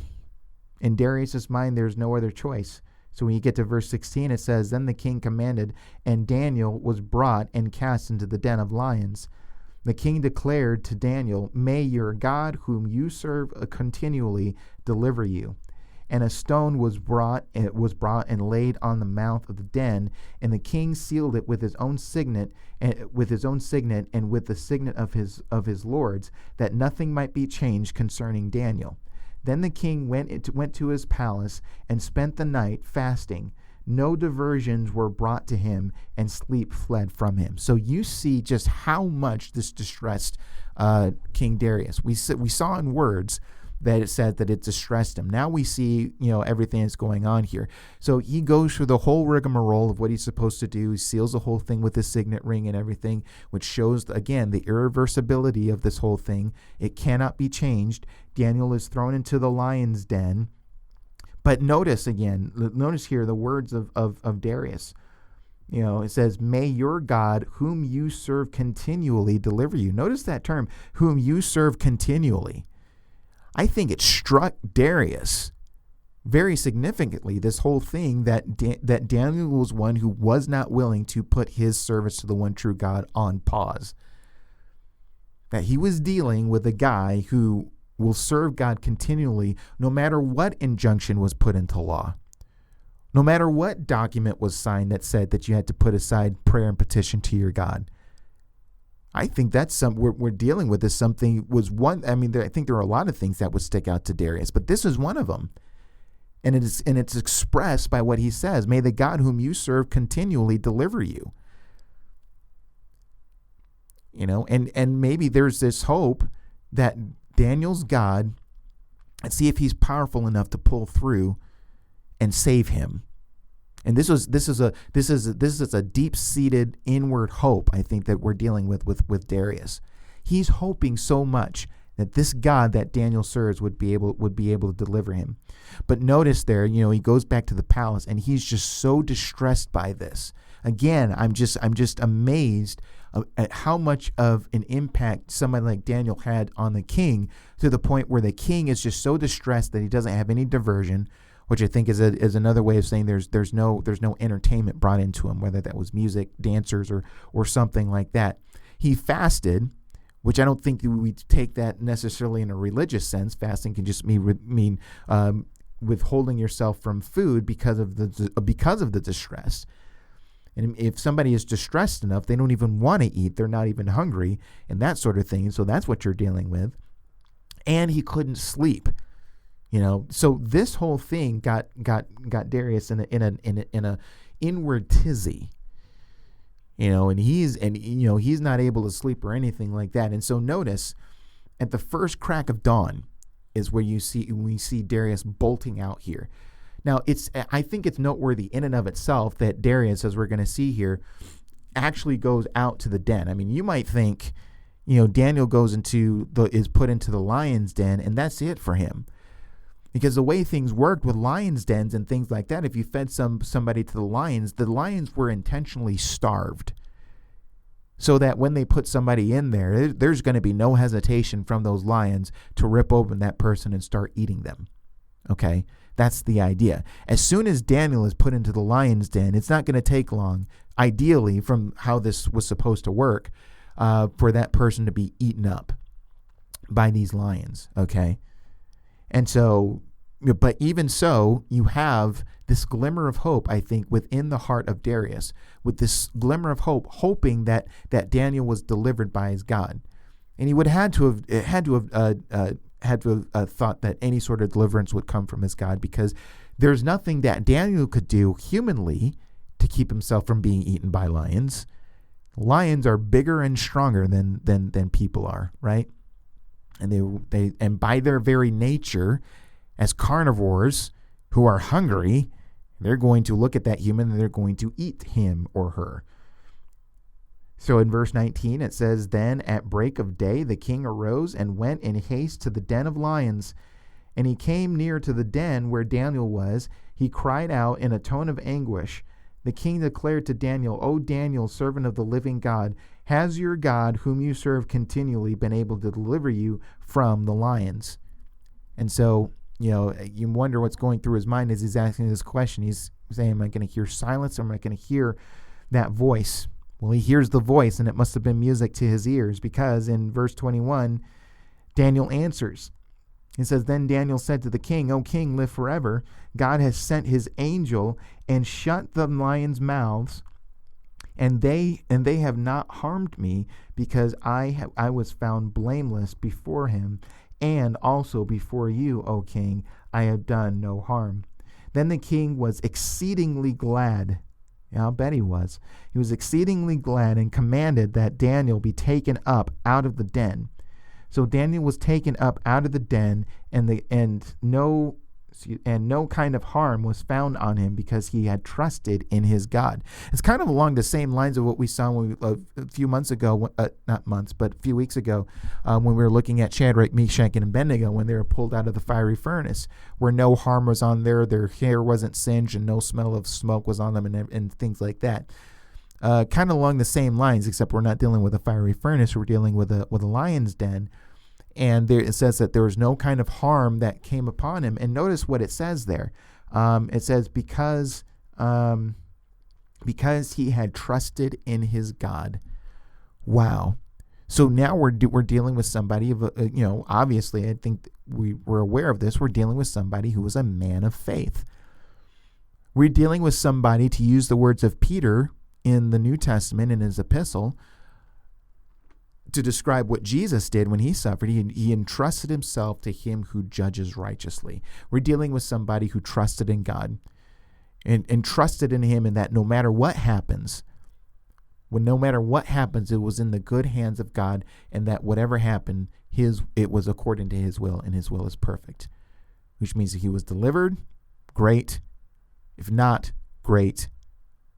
in Darius's mind, there's no other choice. So when you get to verse 16, it says, "Then the king commanded, and Daniel was brought and cast into the den of lions. The king declared to Daniel, 'May your God, whom you serve continually, deliver you.' And a stone was brought and laid on the mouth of the den, and the king sealed it with his own signet, and with the signet of his lords, that nothing might be changed concerning Daniel. Then the king went to his palace and spent the night fasting. No diversions were brought to him, and sleep fled from him." So you see just how much this distressed King Darius. We saw in words that it said that it distressed him. Now we see, everything that's going on here. So he goes through the whole rigmarole of what he's supposed to do. He seals the whole thing with his signet ring and everything, which shows, again, the irreversibility of this whole thing. It cannot be changed. Daniel is thrown into the lion's den. But notice here the words of Darius. It says, "May your God, whom you serve continually, deliver you." Notice that term, "whom you serve continually." I think it struck Darius very significantly, this whole thing, that Daniel was one who was not willing to put his service to the one true God on pause. That he was dealing with a guy who will serve God continually, no matter what injunction was put into law, no matter what document was signed that said that you had to put aside prayer and petition to your God. I think that's we're dealing with this. Something was one. I mean, I think there are a lot of things that would stick out to Darius, but this is one of them. And it's expressed by what he says: "May the God whom you serve continually deliver you." And maybe there's this hope that Daniel's God, let's see if he's powerful enough to pull through and save him. And this is a deep-seated inward hope, I think, that we're dealing with Darius. He's hoping so much that this God that Daniel serves would be able to deliver him. But notice there, he goes back to the palace, and he's just so distressed by this. Again, I'm just amazed at how much of an impact somebody like Daniel had on the king, to the point where the king is just so distressed that he doesn't have any diversion, which I think is another way of saying there's no entertainment brought into him, whether that was music, dancers, or something like that. He fasted, which I don't think we take that necessarily in a religious sense. Fasting can just mean withholding yourself from food because of the distress. And if somebody is distressed enough, they don't even want to eat. They're not even hungry, and that sort of thing. So that's what you're dealing with. And he couldn't sleep. So this whole thing got Darius in a inward tizzy. And he's not able to sleep or anything like that. And so notice, at the first crack of dawn is where we see Darius bolting out here. Now I think it's noteworthy in and of itself that Darius, as we're going to see here, actually goes out to the den. I mean, you might think, Daniel is put into the lion's den, and that's it for him. Because the way things worked with lions' dens and things like that, if you fed somebody to the lions were intentionally starved. so that when they put somebody in there, there's going to be no hesitation from those lions to rip open that person and start eating them. Okay, that's the idea. As soon as Daniel is put into the lion's den, it's not going to take long, ideally, from how this was supposed to work, for that person to be eaten up by these lions. Okay, and so, but even so, you have this glimmer of hope, I think, within the heart of Darius, with this glimmer of hope, hoping that Daniel was delivered by his God, and he would have thought that any sort of deliverance would come from his God, because there's nothing that Daniel could do humanly to keep himself from being eaten by lions. Lions are bigger and stronger than people are, right? And they by their very nature, as carnivores who are hungry, they're going to look at that human and they're going to eat him or her. So in verse 19, it says, "Then at break of day, the king arose and went in haste to the den of lions. And he came near to the den where Daniel was. He cried out in a tone of anguish. The king declared to Daniel, 'O Daniel, servant of the living God, has your God, whom you serve continually, been able to deliver you from the lions?'" And so, you wonder what's going through his mind as he's asking this question. He's saying, am I going to hear silence, or am I going to hear that voice? Well, he hears the voice, and it must have been music to his ears, because in verse 21, Daniel answers. It says, "Then Daniel said to the king, 'O king, live forever. God has sent his angel and shut the lions' mouths, and they have not harmed me, because I was found blameless before him, and also before you, O king. I have done no harm.' Then the king was exceedingly glad." Yeah, I'll bet he was. He was exceedingly glad and commanded that Daniel be taken up out of the den. So Daniel was taken up out of the den, and no kind of harm was found on him, because he had trusted in his God. It's kind of along the same lines of what we saw a few months ago, not months, but a few weeks ago, when we were looking at Shadrach, Meshach, and Abednego when they were pulled out of the fiery furnace, where no harm was on their hair wasn't singed, and no smell of smoke was on them, and things like that. Kind of along the same lines, except we're not dealing with a fiery furnace. We're dealing with a lion's den. And it says that there was no kind of harm that came upon him. And notice what it says there. It says, because he had trusted in his God. Wow. So now we're dealing with somebody of obviously, I think we're aware of this. We're dealing with somebody who was a man of faith. We're dealing with somebody, to use the words of Peter in the New Testament in his epistle, to describe what Jesus did when he suffered. He entrusted himself to him who judges righteously. We're dealing with somebody who trusted in God and trusted in him, and that no matter what happens, it was in the good hands of God, and that whatever happened, it was according to his will, and his will is perfect, which means that he was delivered. Great. If not, great.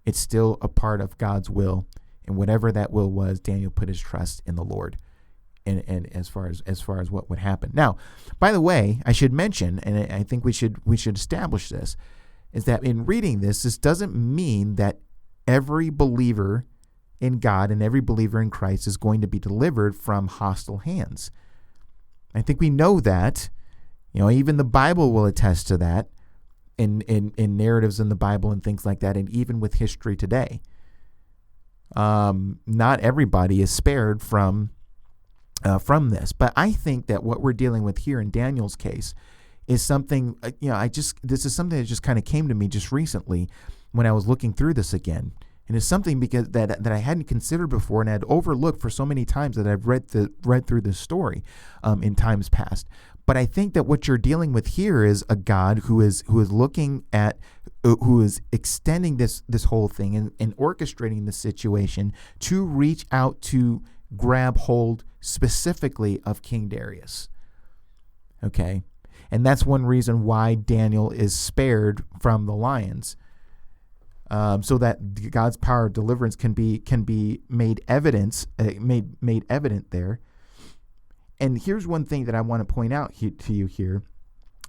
It's still a part of God's will. And whatever that will was, Daniel put his trust in the Lord, and as far as what would happen. Now, by the way, I should mention, and I think we should establish this, is that in reading this doesn't mean that every believer in God and every believer in Christ is going to be delivered from hostile hands. I think we know that. Even the Bible will attest to that in narratives in the Bible and things like that, and even with history today. Not everybody is spared from this, but I think that what we're dealing with here in Daniel's case is something. This is something that just kind of came to me just recently when I was looking through this again, and it's something because that I hadn't considered before and had overlooked for so many times that I've read through this story in times past. But I think that what you're dealing with here is a God who is looking at, who is extending this whole thing and orchestrating the situation to reach out to grab hold specifically of King Darius. Okay, and that's one reason why Daniel is spared from the lions, so that God's power of deliverance can be made evident there. And here's one thing that I want to point out to you here.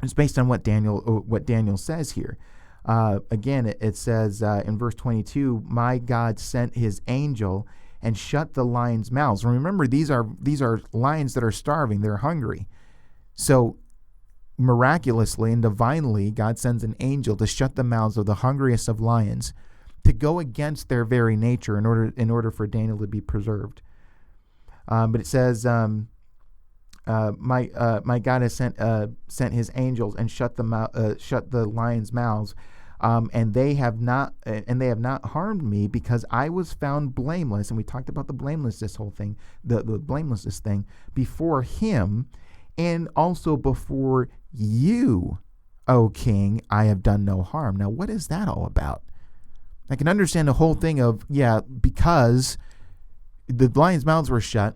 It's based on what Daniel says here. Again, it says in verse 22, "My God sent his angel and shut the lions' mouths. Remember, these are lions that are starving. They're hungry. So miraculously and divinely, God sends an angel to shut the mouths of the hungriest of lions, to go against their very nature in order for Daniel to be preserved. But it says, my God has sent his angels and shut the lions' mouths, and they have not harmed me, because I was found blameless. And we talked about the blamelessness thing before him, and also before you, O king. I have done no harm. Now, what is that all about? I can understand the whole thing of, because the lions' mouths were shut,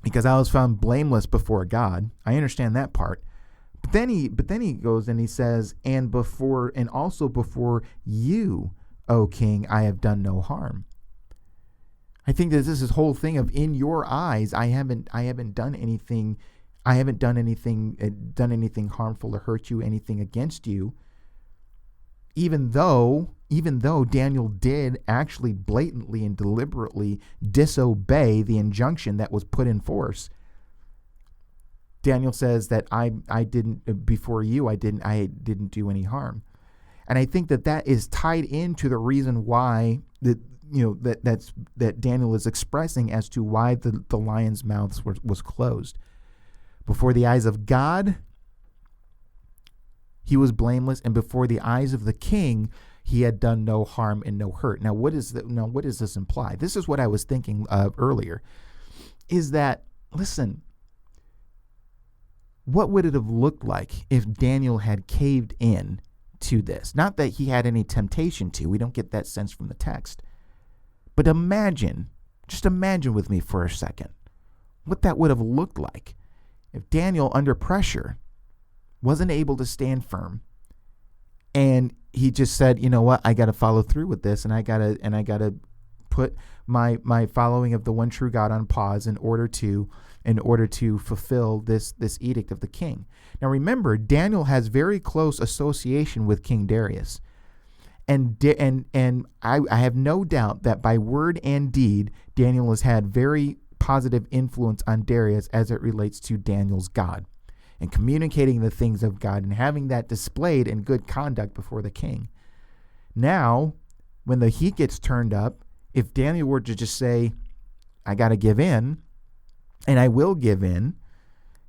because I was found blameless before God. I understand that part. But then he goes and he says, and also before you, O king, I have done no harm. I think that this is whole thing of, in your eyes, I haven't done anything. I haven't done anything harmful or hurt you, anything against you. Even though Daniel did actually blatantly and deliberately disobey the injunction that was put in force, Daniel says that I didn't before you. I didn't do any harm, and I think that is tied into the reason why that Daniel is expressing as to why the lions' mouths was closed. Before the eyes of God, he was blameless, and before the eyes of the king, he had done no harm and no hurt. Now, what does this imply? This is what I was thinking of earlier, is that, listen, what would it have looked like if Daniel had caved in to this? Not that he had any temptation to. We don't get that sense from the text. But just imagine with me for a second what that would have looked like if Daniel, under pressure, wasn't able to stand firm, and he just said, you know what, I got to follow through with this, and I got to put my following of the one true God on pause in order to fulfill this edict of the king. Now remember, Daniel has very close association with King Darius, and I have no doubt that by word and deed, Daniel has had very positive influence on Darius as it relates to Daniel's God, and communicating the things of God and having that displayed in good conduct before the king. Now, when the heat gets turned up, if Daniel were to just say, I got to give in, and I will give in,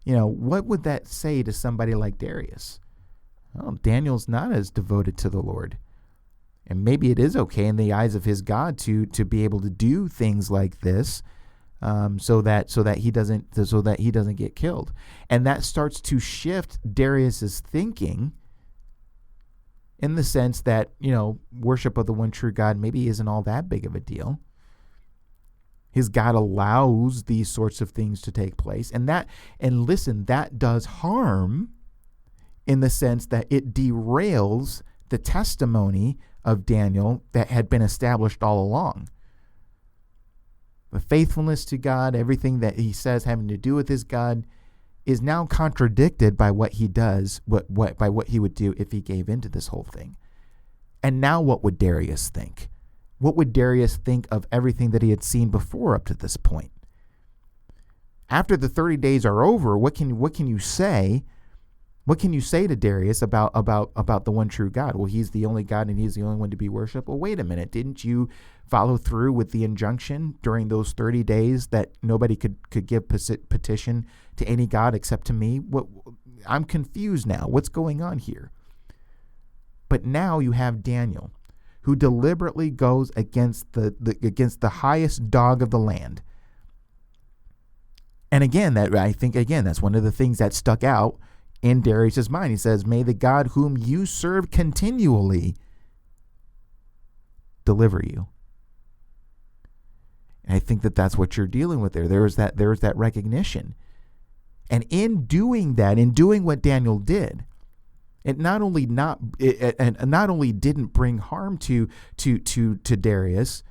what would that say to somebody like Darius? Well, Daniel's not as devoted to the Lord. And maybe it is okay in the eyes of his God to be able to do things like this, so that he doesn't get killed. And that starts to shift Darius's thinking, in the sense that, worship of the one true God maybe isn't all that big of a deal. His God allows these sorts of things to take place, and that does harm, in the sense that it derails the testimony of Daniel that had been established all along. The faithfulness to God, everything that he says having to do with his God, is now contradicted by what he does, by what he would do if he gave into this whole thing. And now what would Darius think? What would Darius think of everything that he had seen before up to this point? After the 30 days are over, what can you say? What can you say to Darius about the one true God? Well, he's the only God and he's the only one to be worshipped. Well, wait a minute. Didn't you follow through with the injunction during those 30 days that nobody could give petition to any God except to me? I'm confused now. What's going on here? But now you have Daniel, who deliberately goes against the highest dog of the land. And again, that's one of the things that stuck out in Darius's mind. He says, may the God whom you serve continually deliver you. And I think that that's what you're dealing with there. There's that recognition. And in doing what Daniel did, it not only didn't bring harm to Darius,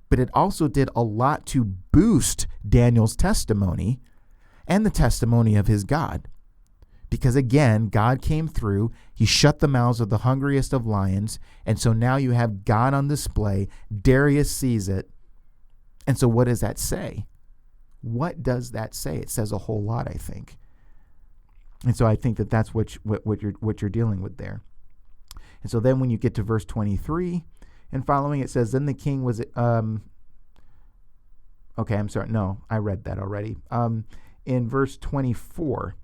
but it also did a lot to boost Daniel's testimony and the testimony of his God. Because again, God came through, he shut the mouths of the hungriest of lions, and so now you have God on display. Darius sees it, And so what does that say? What does that say? It says a whole lot, I think. And so I think that that's what you're dealing with there. And so then when you get to verse 23 and following, it says, then the king was, okay, I'm sorry. No, I read that already. In verse 24,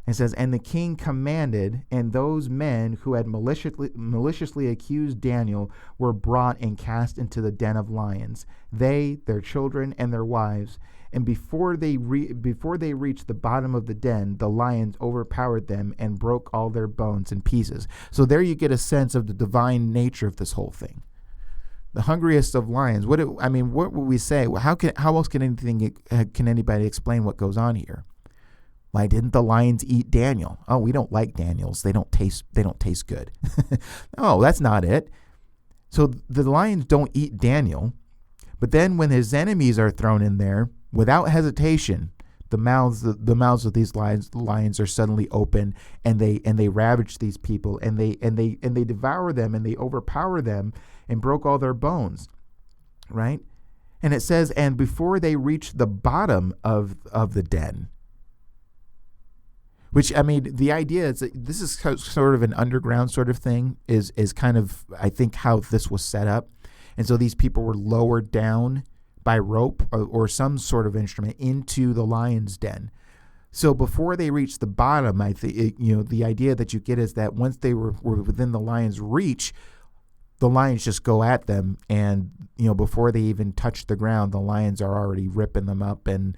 it says, and the king commanded, and those men who had maliciously accused Daniel were brought and cast into the den of lions, they, their children, and their wives. And before they reached the bottom of the den, the lions overpowered them and broke all their bones in pieces. So there you get a sense of the divine nature of this whole thing. The hungriest of lions. What would we say? How else can anybody explain what goes on here? Why didn't the lions eat Daniel? Oh, we don't like Daniels. They don't taste good. No, that's not it. So the lions don't eat Daniel, but then when his enemies are thrown in there, without hesitation, the mouths of these lions are suddenly open, and they ravage these people, and they devour them, and they overpower them, and broke all their bones, right? And it says, and before they reached the bottom of the den. Which, the idea is that this is sort of an underground sort of thing, is kind of, I think, how this was set up. And so these people were lowered down by rope or some sort of instrument into the lion's den. So before they reached the bottom, I think, the idea that you get is that once they were within the lion's reach, the lions just go at them, and before they even touch the ground, the lions are already ripping them up and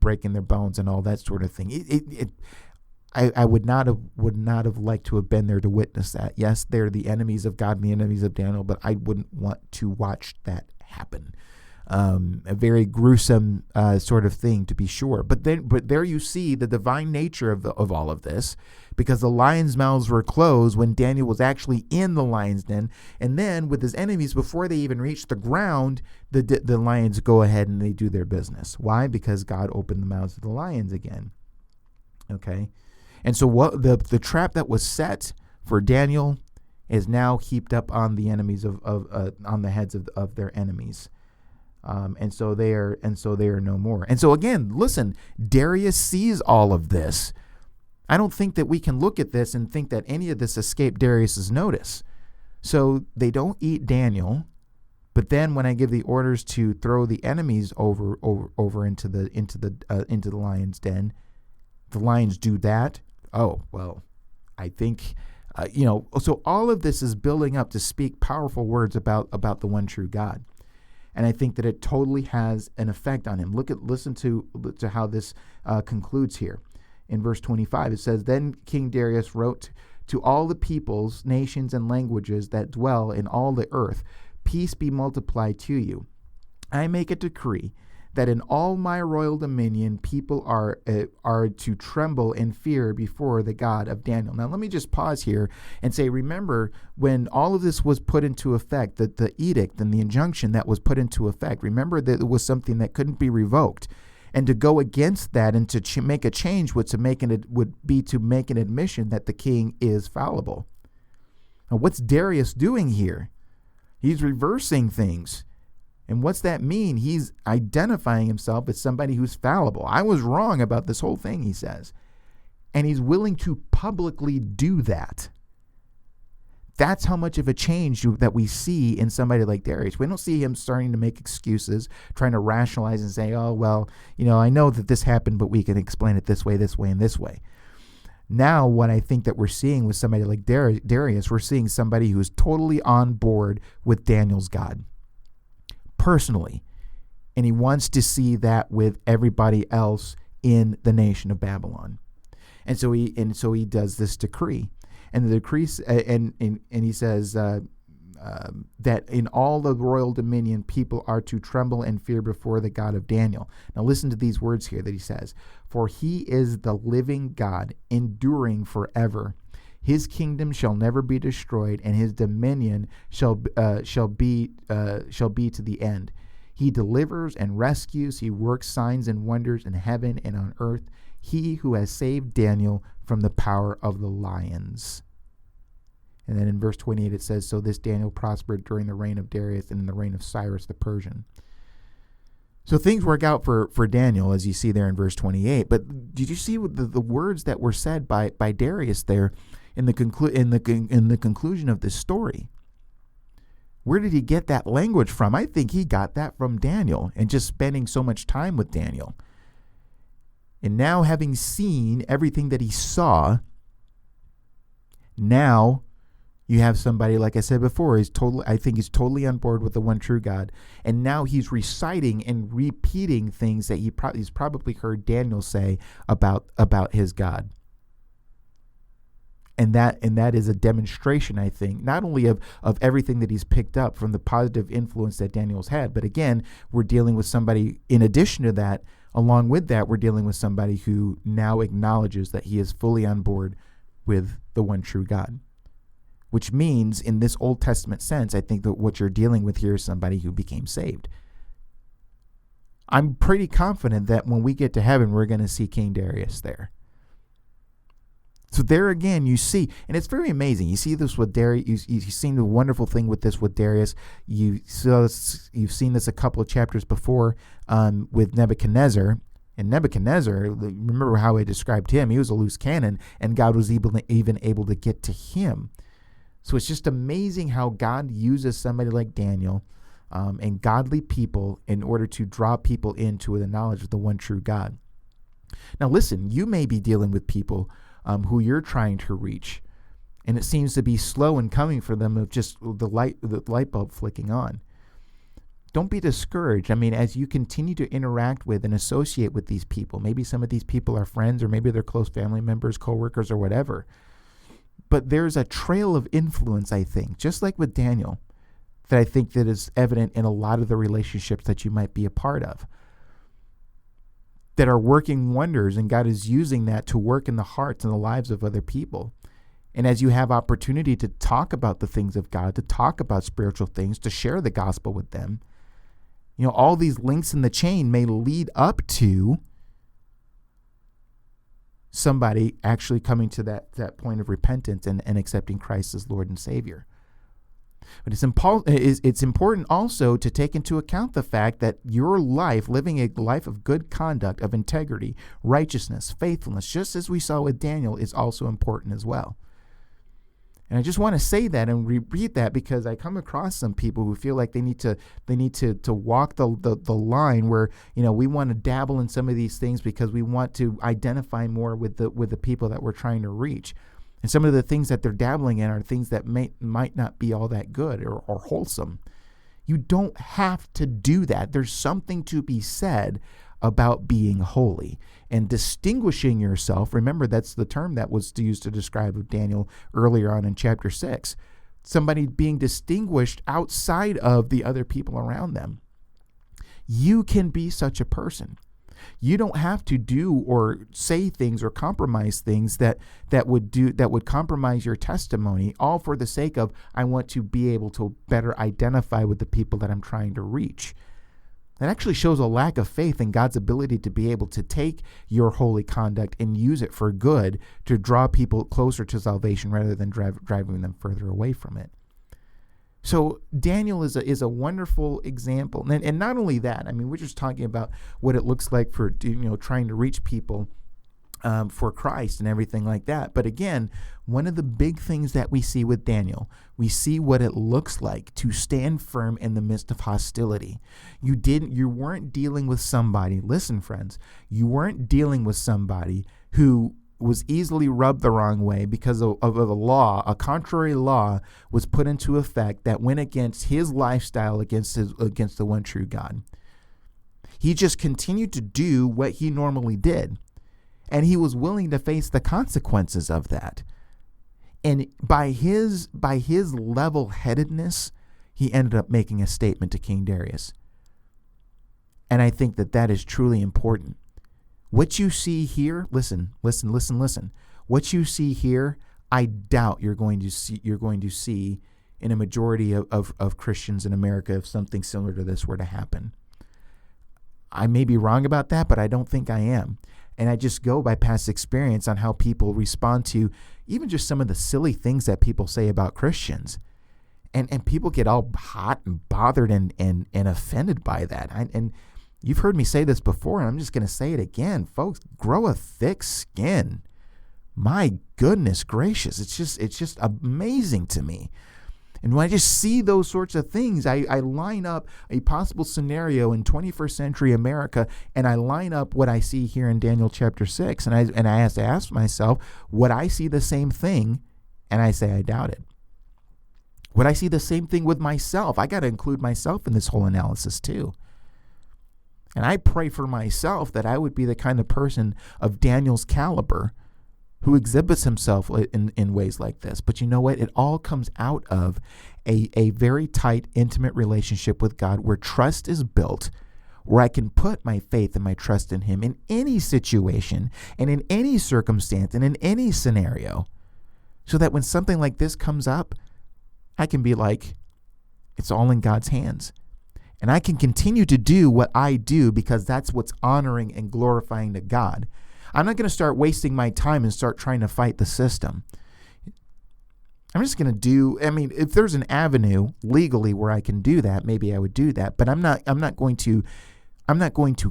breaking their bones and all that sort of thing. I would not have liked to have been there to witness that. Yes, they're the enemies of God and the enemies of Daniel, but I wouldn't want to watch that happen. A very gruesome sort of thing, to be sure. But there you see the divine nature of all of this, because the lions' mouths were closed when Daniel was actually in the lion's den, and then with his enemies, before they even reach the ground, the lions go ahead and they do their business. Why? Because God opened the mouths of the lions again. Okay. And so what the trap that was set for Daniel is now heaped up on the enemies on the heads of their enemies, and so they are no more. And so again, listen, Darius sees all of this. I don't think that we can look at this and think that any of this escaped Darius's notice. So they don't eat Daniel, but then when I give the orders to throw the enemies over into the lion's den, the lions do that. Oh, well, I think, so all of this is building up to speak powerful words about the one true God. And I think that it totally has an effect on him. Listen to how this concludes here. In verse 25, it says, then King Darius wrote to all the peoples, nations, and languages that dwell in all the earth, peace be multiplied to you. I make a decree that in all my royal dominion people are to tremble and fear before the God of Daniel. Now, let me just pause here and say, remember, when all of this was put into effect, the edict and the injunction that was put into effect, remember that it was something that couldn't be revoked. And to go against that and to make a change would be to make an admission that the king is fallible. Now, what's Darius doing here? He's reversing things. And what's that mean? He's identifying himself as somebody who's fallible. I was wrong about this whole thing, he says. And he's willing to publicly do that. That's how much of a change that we see in somebody like Darius. We don't see him starting to make excuses, trying to rationalize and say, oh, well, I know that this happened, but we can explain it this way, and this way. Now, what I think that we're seeing with somebody like Darius, we're seeing somebody who's totally on board with Daniel's God. Personally, and he wants to see that with everybody else in the nation of Babylon, and so he does this decree, and the decree and he says that in all the royal dominion people are to tremble and fear before the God of Daniel. Now listen to these words here that he says: for he is the living God, enduring forever. His kingdom shall never be destroyed, and his dominion shall be to the end. He delivers and rescues. He works signs and wonders in heaven and on earth. He who has saved Daniel from the power of the lions. And then in verse 28 it says, so this Daniel prospered during the reign of Darius and in the reign of Cyrus the Persian. So things work out for Daniel, as you see there in verse 28. But did you see what the words that were said by Darius there in the conclusion of this story? Where did he get that language from? I think he got that from Daniel and just spending so much time with Daniel. And now, having seen everything that he saw, now you have somebody, like I said before, he's totally on board with the one true God. And now he's reciting and repeating things that he's probably heard Daniel say about his God. And that is a demonstration, I think, not only of everything that he's picked up from the positive influence that Daniel's had, but again, we're dealing with somebody, in addition to that, along with that, we're dealing with somebody who now acknowledges that he is fully on board with the one true God. Which means, in this Old Testament sense, I think that what you're dealing with here is somebody who became saved. I'm pretty confident that when we get to heaven, we're going to see King Darius there. So there again, you see, and it's very amazing. You see this with Darius. You've seen the wonderful thing with this with Darius. You've seen this a couple of chapters before with Nebuchadnezzar. And Nebuchadnezzar, remember how I described him? He was a loose cannon, and God was even able to get to him. So it's just amazing how God uses somebody like Daniel and godly people in order to draw people into the knowledge of the one true God. Now listen, you may be dealing with people who you're trying to reach, and it seems to be slow in coming for them, of just the light bulb flicking on. Don't be discouraged. I mean, as you continue to interact with and associate with these people, maybe some of these people are friends, or maybe they're close family members, coworkers, or whatever. But there's a trail of influence, I think, just like with Daniel, that I think that is evident in a lot of the relationships that you might be a part of, that are working wonders, and God is using that to work in the hearts and the lives of other people. And as you have opportunity to talk about the things of God, to talk about spiritual things, to share the gospel with them, all these links in the chain may lead up to somebody actually coming to that point of repentance and accepting Christ as Lord and Savior. But it's important also to take into account the fact that your life, living a life of good conduct, of integrity, righteousness, faithfulness, just as we saw with Daniel, is also important as well. And I just want to say that and repeat that, because I come across some people who feel like they need to walk the line where, we want to dabble in some of these things because we want to identify more with the people that we're trying to reach. And some of the things that they're dabbling in are things that might not be all that good or wholesome. You don't have to do that. There's something to be said about being holy and distinguishing yourself. Remember, that's the term that was used to describe Daniel earlier on in chapter 6. Somebody being distinguished outside of the other people around them. You can be such a person. You don't have to do or say things or compromise things that would compromise your testimony, all for the sake of, I want to be able to better identify with the people that I'm trying to reach. That actually shows a lack of faith in God's ability to be able to take your holy conduct and use it for good to draw people closer to salvation rather than driving them further away from it. So Daniel is a wonderful example. And not only that, I mean, we're just talking about what it looks like for, trying to reach people for Christ and everything like that. But again, one of the big things that we see with Daniel, we see what it looks like to stand firm in the midst of hostility. You weren't dealing with somebody, listen friends, you weren't dealing with somebody who was easily rubbed the wrong way because of a law, a contrary law was put into effect that went against his lifestyle, against the one true God. He just continued to do what he normally did. And he was willing to face the consequences of that. And by his level-headedness, he ended up making a statement to King Darius. And I think that is truly important. What you see here, listen. What you see here, I doubt you're going to see in a majority of Christians in America if something similar to this were to happen. I may be wrong about that, but I don't think I am. And I just go by past experience on how people respond to even just some of the silly things that people say about Christians. And people get all hot and bothered and offended by that. And You've heard me say this before, and I'm just going to say it again. Folks, grow a thick skin. My goodness gracious. It's just amazing to me. And when I just see those sorts of things, I line up a possible scenario in 21st century America, and I line up what I see here in Daniel chapter 6, and I have to ask myself, would I see the same thing? And I say I doubt it. Would I see the same thing with myself? I got to include myself in this whole analysis too. And I pray for myself that I would be the kind of person of Daniel's caliber who exhibits himself in ways like this. But you know what? It all comes out of a very tight, intimate relationship with God where trust is built, where I can put my faith and my trust in him in any situation and in any circumstance and in any scenario, so that when something like this comes up, I can be like, it's all in God's hands. And I can continue to do what I do because that's what's honoring and glorifying to God. I'm not going to start wasting my time and start trying to fight the system. I'm just going to if there's an avenue legally where I can do that, maybe I would do that, but I'm not going to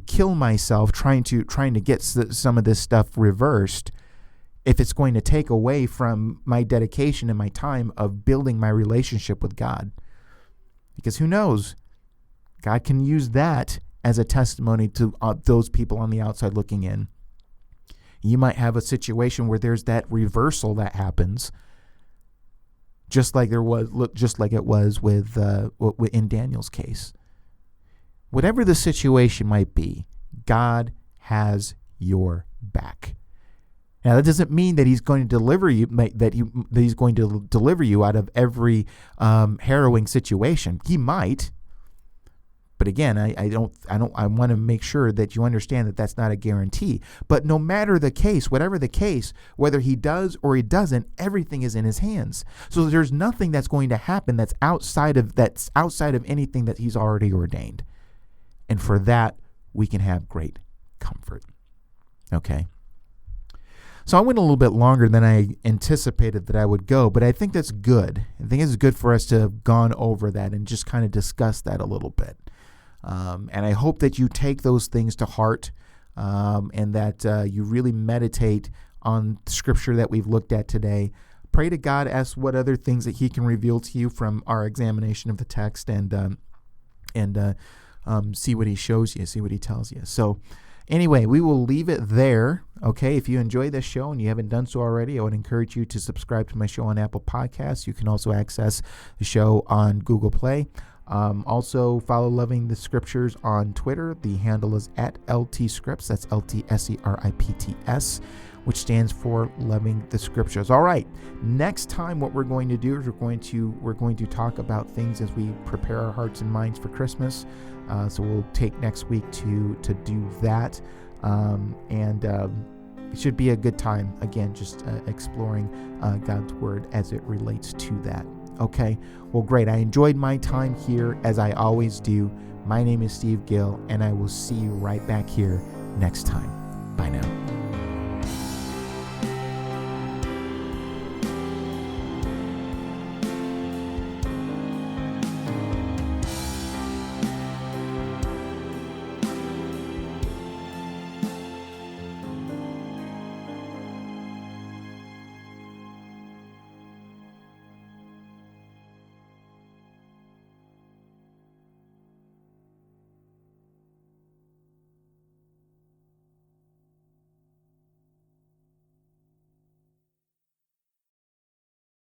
kill myself trying to get some of this stuff reversed if it's going to take away from my dedication and my time of building my relationship with God. Because who knows? God can use that as a testimony to those people on the outside looking in. You might have a situation where there's that reversal that happens, just like it was with in Daniel's case. Whatever the situation might be, God has your back. Now that doesn't mean that He's going to deliver you He's going to deliver you out of every harrowing situation. He might. But again, I want to make sure that you understand that that's not a guarantee. But no matter the case, whatever the case, whether He does or He doesn't, everything is in His hands. So there's nothing that's going to happen that's outside of anything that He's already ordained. And for that, we can have great comfort. Okay. So I went a little bit longer than I anticipated that I would go, but I think that's good. I think it's good for us to have gone over that and just kind of discuss that a little bit. And I hope that you take those things to heart, and that you really meditate on Scripture that we've looked at today. Pray to God, ask what other things that He can reveal to you from our examination of the text, and see what He shows you, see what He tells you. So anyway, we will leave it there. Okay, if you enjoy this show and you haven't done so already, I would encourage you to subscribe to my show on Apple Podcasts. You can also access the show on Google Play. Also, follow Loving the Scriptures on Twitter. The handle is @LTScripts. That's LTSCRIPTS, which stands for Loving the Scriptures. All right. Next time, what we're going to do is we're going to talk about things as we prepare our hearts and minds for Christmas. So we'll take next week to do that, and it should be a good time. Again, just exploring God's Word as it relates to that. Okay, well, great. I enjoyed my time here, as I always do. My name is Steve Gill, and I will see you right back here next time. Bye now.